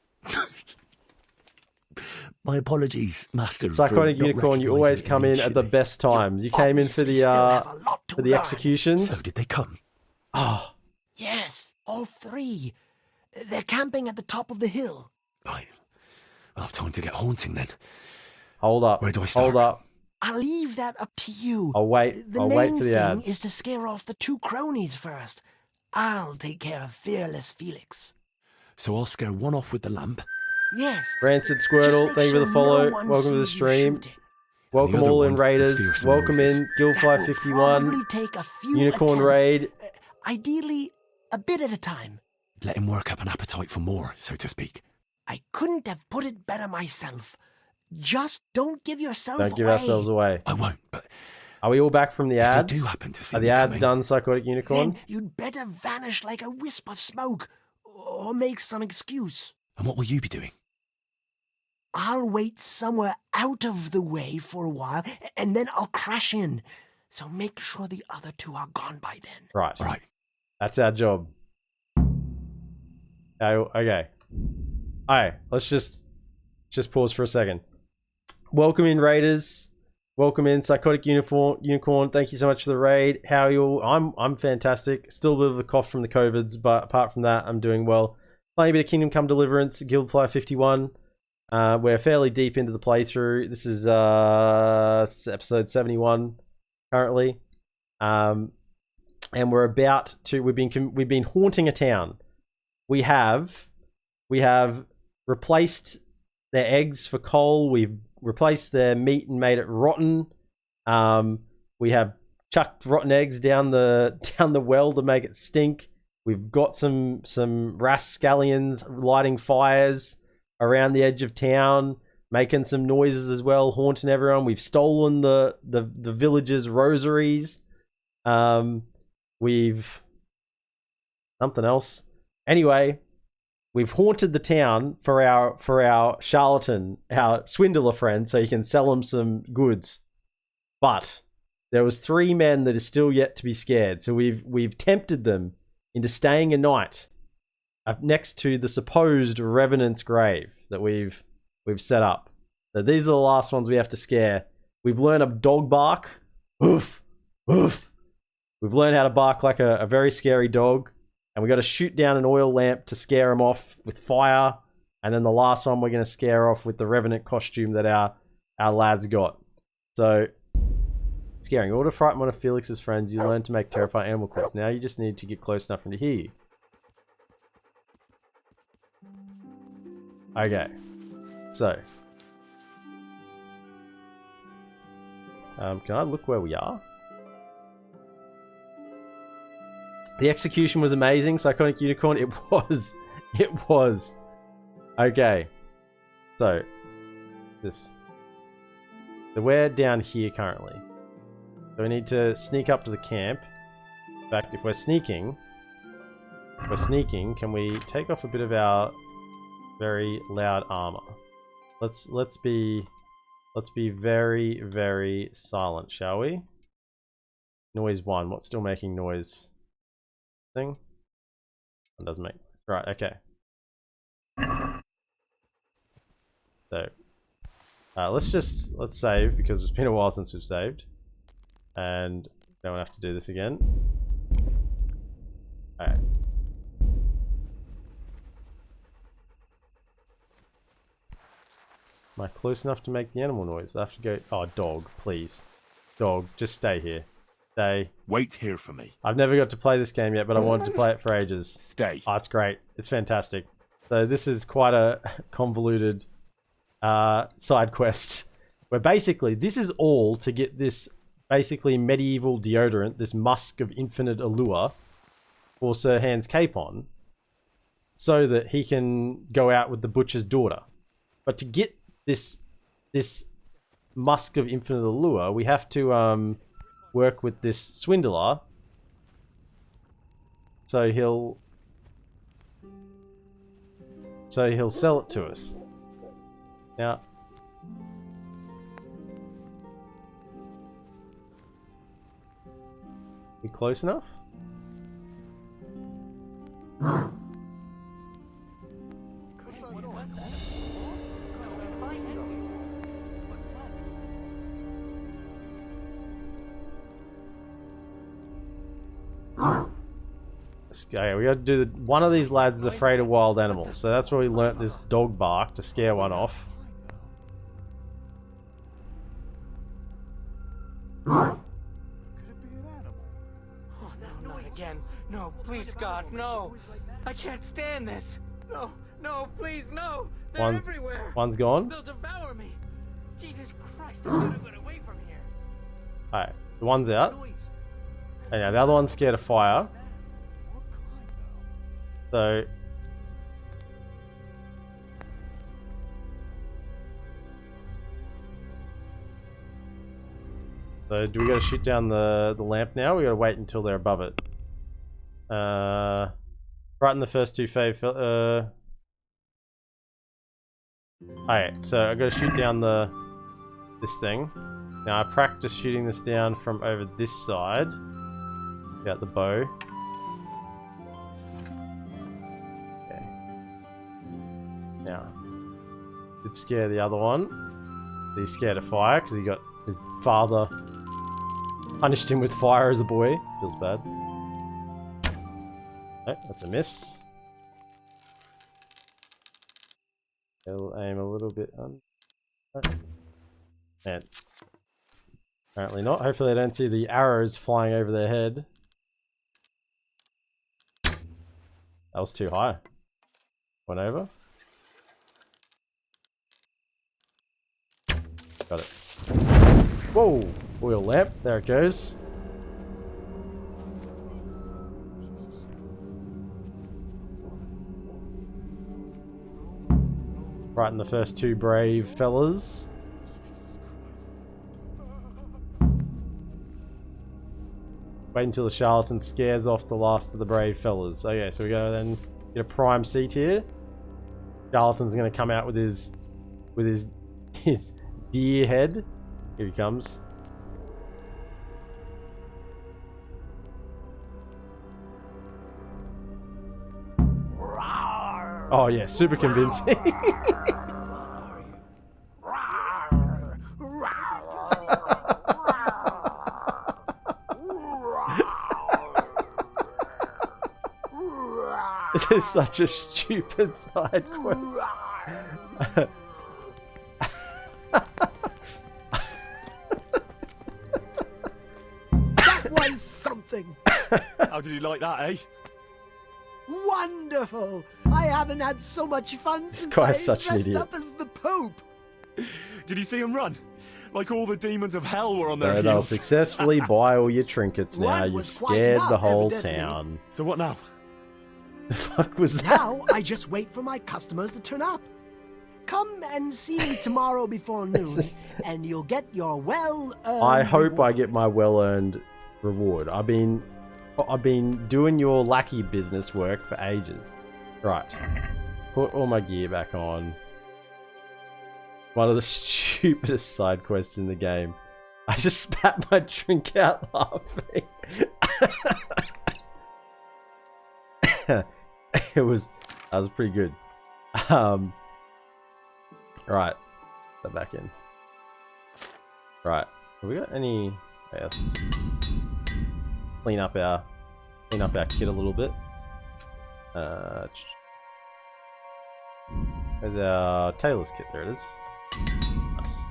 Speaker 6: My apologies, Master.
Speaker 1: Psychotic
Speaker 6: for not
Speaker 1: Unicorn, you always
Speaker 6: recognising it
Speaker 1: come in at the
Speaker 6: immediately.
Speaker 1: best times. You came in for
Speaker 7: Obviously
Speaker 1: the
Speaker 7: still have a lot to learn.
Speaker 1: executions.
Speaker 6: So did they come?
Speaker 1: Oh,
Speaker 7: Yes, all three. They're camping at the top of the hill.
Speaker 6: Right. I'll have time to get haunting then.
Speaker 1: hold up.
Speaker 6: Where do I start?
Speaker 1: Hold up.
Speaker 7: I'll leave that up to you.
Speaker 1: I'll wait.
Speaker 7: The
Speaker 1: I'll
Speaker 7: main
Speaker 1: wait for the
Speaker 7: thing
Speaker 1: ads.
Speaker 7: is to scare off the two cronies first. I'll take care of fearless Felix.
Speaker 6: So I'll scare one off with the lamp.
Speaker 7: Yes.
Speaker 1: Rancid
Speaker 7: just
Speaker 1: Squirtle,
Speaker 7: make
Speaker 1: thank you for
Speaker 7: sure
Speaker 1: the follow.
Speaker 7: no one
Speaker 1: Welcome to the
Speaker 7: sees you
Speaker 1: stream.
Speaker 7: shooting.
Speaker 1: Welcome
Speaker 6: other
Speaker 1: all in
Speaker 6: one,
Speaker 1: Raiders.
Speaker 6: fearsome
Speaker 1: Welcome
Speaker 6: noises.
Speaker 1: in Guildfly
Speaker 7: That will
Speaker 1: 51.
Speaker 7: probably take a few
Speaker 1: Unicorn
Speaker 7: attempts.
Speaker 1: Raid.
Speaker 7: Ideally, a bit at a time.
Speaker 6: Let him work up an appetite for more, so to speak.
Speaker 7: I couldn't have put it better myself. Just don't give yourself
Speaker 1: Don't give
Speaker 7: away.
Speaker 1: ourselves away.
Speaker 6: I won't, but
Speaker 1: Are we all back from the
Speaker 6: if
Speaker 1: ads?
Speaker 6: they do happen to see
Speaker 1: Are
Speaker 6: me
Speaker 1: the ads
Speaker 6: coming,
Speaker 1: done, Psychotic Unicorn?
Speaker 7: Then you'd better vanish like a wisp of smoke, or make some excuse.
Speaker 6: And what will you be doing?
Speaker 7: I'll wait somewhere out of the way for a while, and then I'll crash in. So make sure the other two are gone by then.
Speaker 1: Right.
Speaker 6: Right.
Speaker 1: That's our job. Oh, okay. Alright, let's just pause for a second. Welcome in, Raiders. Welcome in, Psychotic Unicorn. Thank you so much for the raid. How are you all? I'm fantastic. Still a bit of a cough from the COVIDs, but apart from that, I'm doing well. Playing a bit of Kingdom Come Deliverance, Guildfly 51. We're fairly deep into the playthrough. This is episode 71 currently. And we're about to we've been haunting a town. We have replaced their eggs for coal. We've replaced their meat and made it rotten. We have chucked rotten eggs down the well to make it stink. We've got some rascallions lighting fires around the edge of town, making some noises as well, haunting everyone. We've stolen the villagers' rosaries. We've something else. Anyway, we've haunted the town for our charlatan, our swindler friend, so he can sell him some goods. But there was 3 men that are still yet to be scared, so we've tempted them into staying a night up next to the supposed revenant's grave that we've set up. So these are the last ones we have to scare. We've learned a dog bark. Oof, oof. We've learned how to bark like a very scary dog. And we got to shoot down an oil lamp to scare him off with fire. And then the last one we're going to scare off with the revenant costume that our lads got. So, scaring. In order to frighten one of Felix's friends, you learn to make terrifying animal calls. Now you just need to get close enough for him to hear you. Okay. So. Can I look where we are? The execution was amazing. Psychotic Unicorn, it was. It was. Okay. So we're down here currently. So we need to sneak up to the camp. In fact, if we're sneaking, can we take off a bit of our very loud armor? Let's be very, very silent, shall we? Noise 1. What's still making noise? Thing? It doesn't make noise. Right, okay. So let's save because it's been a while since we've saved. And don't have to do this again. Alright. Am I close enough to make the animal noise? I have to go. Oh, dog, please. Dog, just stay here. Stay.
Speaker 8: Wait here for me.
Speaker 1: I've never got to play this game yet, but I wanted to play it for ages.
Speaker 8: Stay.
Speaker 1: Oh, it's great. It's fantastic. So this is quite a convoluted side quest. Where basically, this is all to get this basically medieval deodorant, this musk of infinite allure. for Sir Hans Capon so that he can go out with the butcher's daughter. But to get this musk of infinite allure, we have to work with this swindler. So he'll sell it to us. Now, we close enough? Okay, we gotta do one of these lads is afraid of wild animals, so that's where we learnt this dog bark to scare one off.
Speaker 11: Oh, no, not again. No, please, God, no. I can't stand this. No, no, please, no. They're everywhere.
Speaker 1: One's gone.
Speaker 11: They'll devour me. Jesus Christ, I gotta get away from here.
Speaker 1: Alright, so one's out. And now the other one's scared of fire. So do we gotta shoot down the lamp now? We gotta wait until they're above it. Frighten the first two fave. Alright, so I gotta shoot down this thing. Now I practice shooting this down from over this side. Out the bow. Okay. Now, did scare the other one. He's scared of fire because he got his father punished him with fire as a boy. Feels bad. Okay, that's a miss. He'll aim a little bit on. And apparently not. Hopefully I don't see the arrows flying over their head. That was too high. Went over. Got it. Whoa! Oil lamp. There it goes. Right in the first two brave fellas. Wait until the charlatan scares off the last of the brave fellas. Okay, so we gotta then get a prime seat here. Charlatan's gonna come out with his deer head. Here he comes. Oh yeah, super convincing. This is such a stupid side quest.
Speaker 7: That was something.
Speaker 6: How did you like that, eh?
Speaker 7: Wonderful! I haven't had so much fun since
Speaker 1: guy's
Speaker 7: I
Speaker 1: such an
Speaker 7: dressed
Speaker 1: idiot.
Speaker 7: up as the Pope.
Speaker 6: Did you see him run? Like all the demons of hell were on their
Speaker 1: They'll
Speaker 6: heels.
Speaker 1: successfully buy all your trinkets now.
Speaker 7: One
Speaker 1: You've
Speaker 7: was quite
Speaker 1: scared
Speaker 7: enough,
Speaker 1: the whole
Speaker 7: evidently.
Speaker 1: town.
Speaker 6: So what now?
Speaker 1: The fuck was that?
Speaker 7: Now I just wait for my customers to turn up. Come and see me tomorrow before noon, and you'll get your well-earned
Speaker 1: I hope I
Speaker 7: reward.
Speaker 1: get my well-earned reward. I've been doing your lackey business work for ages. Right. Put all my gear back on. One of the stupidest side quests in the game. I just spat my drink out laughing. That was pretty good. Right. Put that back in. Right. Have we got any? Yes. Clean up our kit a little bit. Where's our tailor's kit? There it is. Nice.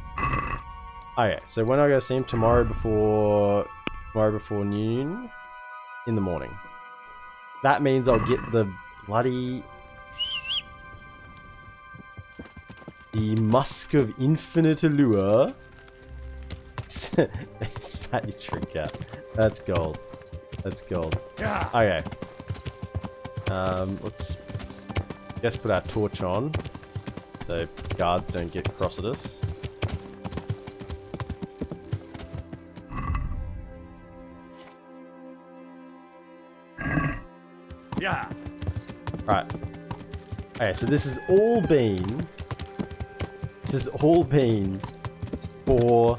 Speaker 1: Okay, so when I go see him tomorrow before noon in the morning. That means I'll get the bloody musk of infinite allure. Spat your trick out. That's gold. That's gold. Okay. Let's just put our torch on so guards don't get cross at us.
Speaker 8: Yeah.
Speaker 1: Right. Okay, so this has all been for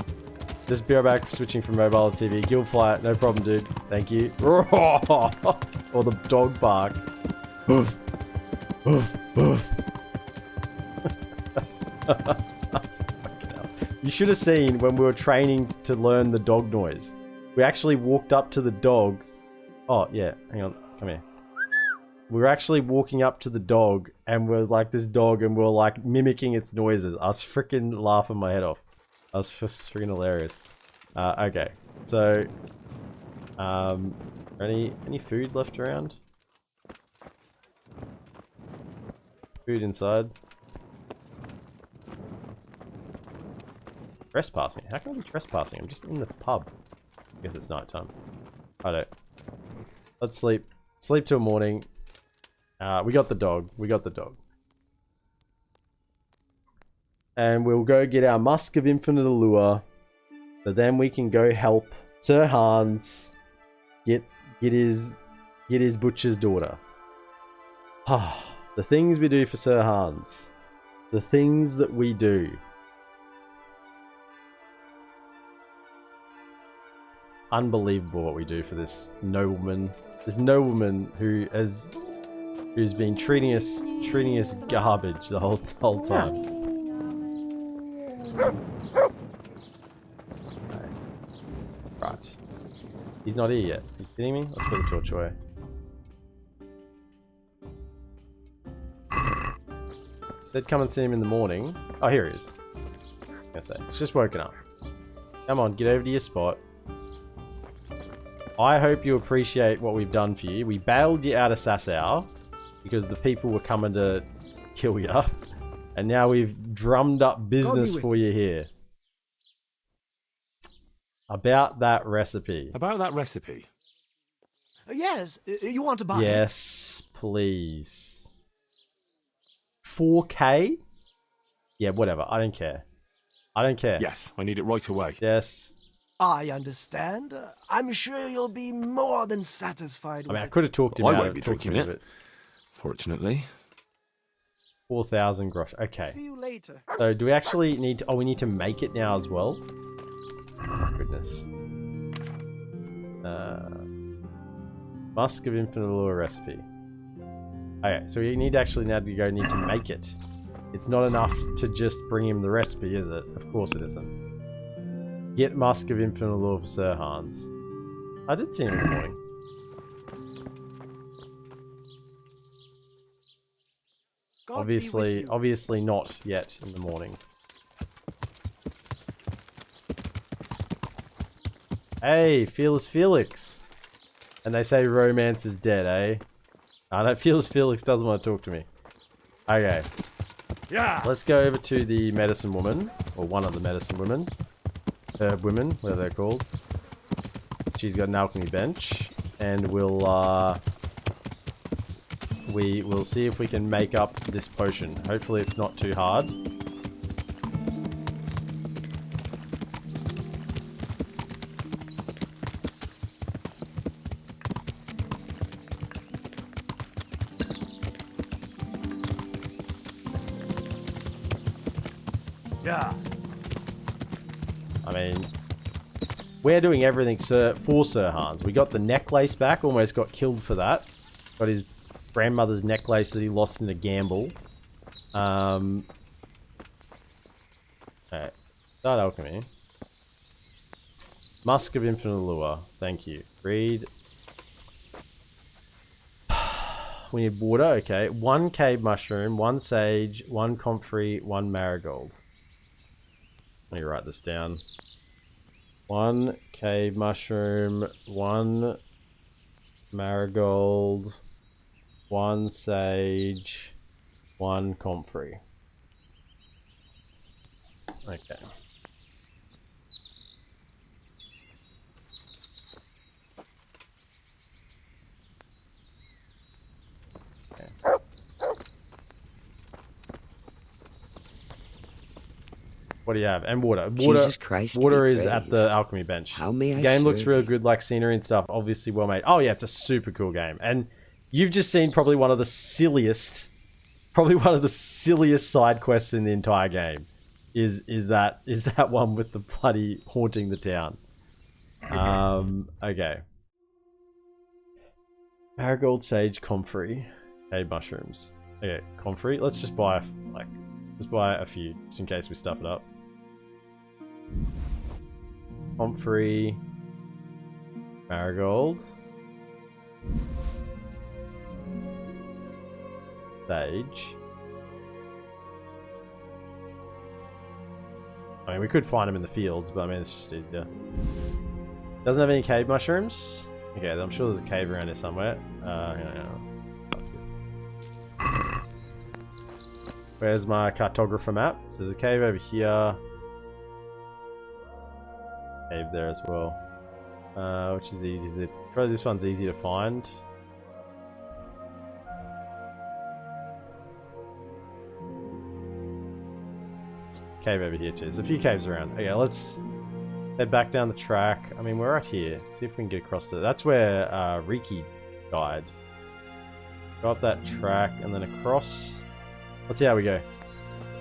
Speaker 1: just be right back switching from mobile to TV. Guild Flight, no problem, dude. Thank you. Or the dog bark. Oof. Oof. Oof. You should have seen when we were training to learn the dog noise. We actually walked up to the dog. Oh, yeah. Hang on. Come here. We were actually walking up to the dog and we're like this dog and we're like mimicking its noises. I was freaking laughing my head off. That was just freaking hilarious. Okay. So, any food left around? Food inside. Trespassing? How can I be trespassing? I'm just in the pub. I guess it's night time. I don't. Let's sleep. Sleep till morning. We got the dog. We got the dog. And we'll go get our Musk of Infinite Allure. But then we can go help Sir Hans get his butcher's daughter. The things we do for Sir Hans. The things that we do. Unbelievable what we do for this nobleman. This nobleman who's been treating us garbage the whole time. Right. He's not here yet. Are you kidding me? Let's put the torch away. Said come and see him in the morning. Oh, here he is. I say, he's just woken up. Come on, get over to your spot. I hope you appreciate what we've done for you. We bailed you out of Sasau because the people were coming to kill you. And now we've drummed up business for you here. About that recipe.
Speaker 6: About that recipe?
Speaker 7: Yes, you want to buy it?
Speaker 1: Yes, please. 4K? Yeah, whatever. I don't care. I don't care.
Speaker 6: Yes, I need it right away.
Speaker 1: Yes.
Speaker 7: I understand. I'm sure you'll be more than satisfied with it.
Speaker 1: I could have talked him out.
Speaker 6: I won't be drinking it. Fortunately.
Speaker 1: 4,000 grosh. Okay.
Speaker 7: See you later.
Speaker 1: So do we actually need to... Oh, we need to make it now as well? Oh my goodness. Musk of Infinite Allure recipe. Okay, so we need to make it. It's not enough to just bring him the recipe, is it? Of course it isn't. Get Musk of Infinite Allure for Sir Hans. I did see him in the morning. Obviously not yet in the morning. Hey, Fearless Felix. And they say romance is dead, eh? I know Fearless Felix doesn't want to talk to me. Okay.
Speaker 8: Yeah.
Speaker 1: Let's go over to the medicine woman, or one of the medicine women. Herb women, whatever they're called. She's got an alchemy bench, and we'll see if we can make up this potion. Hopefully it's not too hard.
Speaker 8: Yeah.
Speaker 1: I mean, we're doing everything for Sir Hans. We got the necklace back, almost got killed for that. Got his grandmother's necklace that he lost in a gamble. Alright. Start alchemy. Musk of Infinite Allure. Thank you. Read. We need water, okay. 1 cave mushroom, 1 sage, 1 comfrey, 1 marigold. Let me write this down. 1 cave mushroom, 1 marigold, 1 sage, 1 comfrey. Okay. What do you have? And water.
Speaker 12: Jesus Christ,
Speaker 1: Water
Speaker 12: be
Speaker 1: is at the
Speaker 12: praised.
Speaker 1: alchemy bench.
Speaker 12: How may I
Speaker 1: The game looks
Speaker 12: serve
Speaker 1: real
Speaker 12: you?
Speaker 1: good, like scenery and stuff. Obviously well made. Oh yeah, it's a super cool game. And you've just seen probably one of the silliest side quests in the entire game. Is that one with the bloody haunting the town. Okay. Marigold, sage, comfrey, cave mushrooms. Okay, comfrey. Let's just buy a few just in case we stuff it up. Comfrey, marigold, sage. I mean, we could find them in the fields, but I mean, it's just easier. Doesn't have any cave mushrooms. Okay, I'm sure there's a cave around here somewhere. That's it. Where's my cartographer map? So there's a cave over here. Cave there as well. Which is easy. Probably this one's easy to find. Cave over here too. There's a few caves around. Okay, let's head back down the track. I mean, we're right here. Let's see if we can get across there. That's where Riki died. Go up that track and then across. Let's see how we go.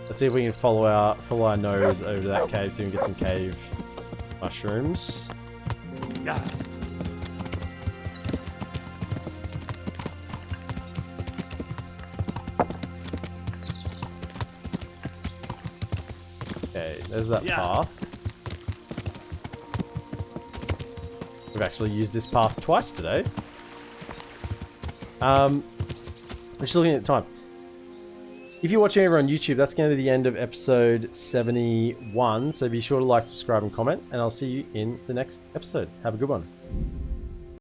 Speaker 1: Let's see if we can follow our nose over to that cave so we can get some cave mushrooms. Okay, there's that path. We've actually used this path twice today. We're just looking at the time. If you're watching over on YouTube, that's going to be the end of episode 71. So be sure to like, subscribe, and comment. And I'll see you in the next episode. Have a good one.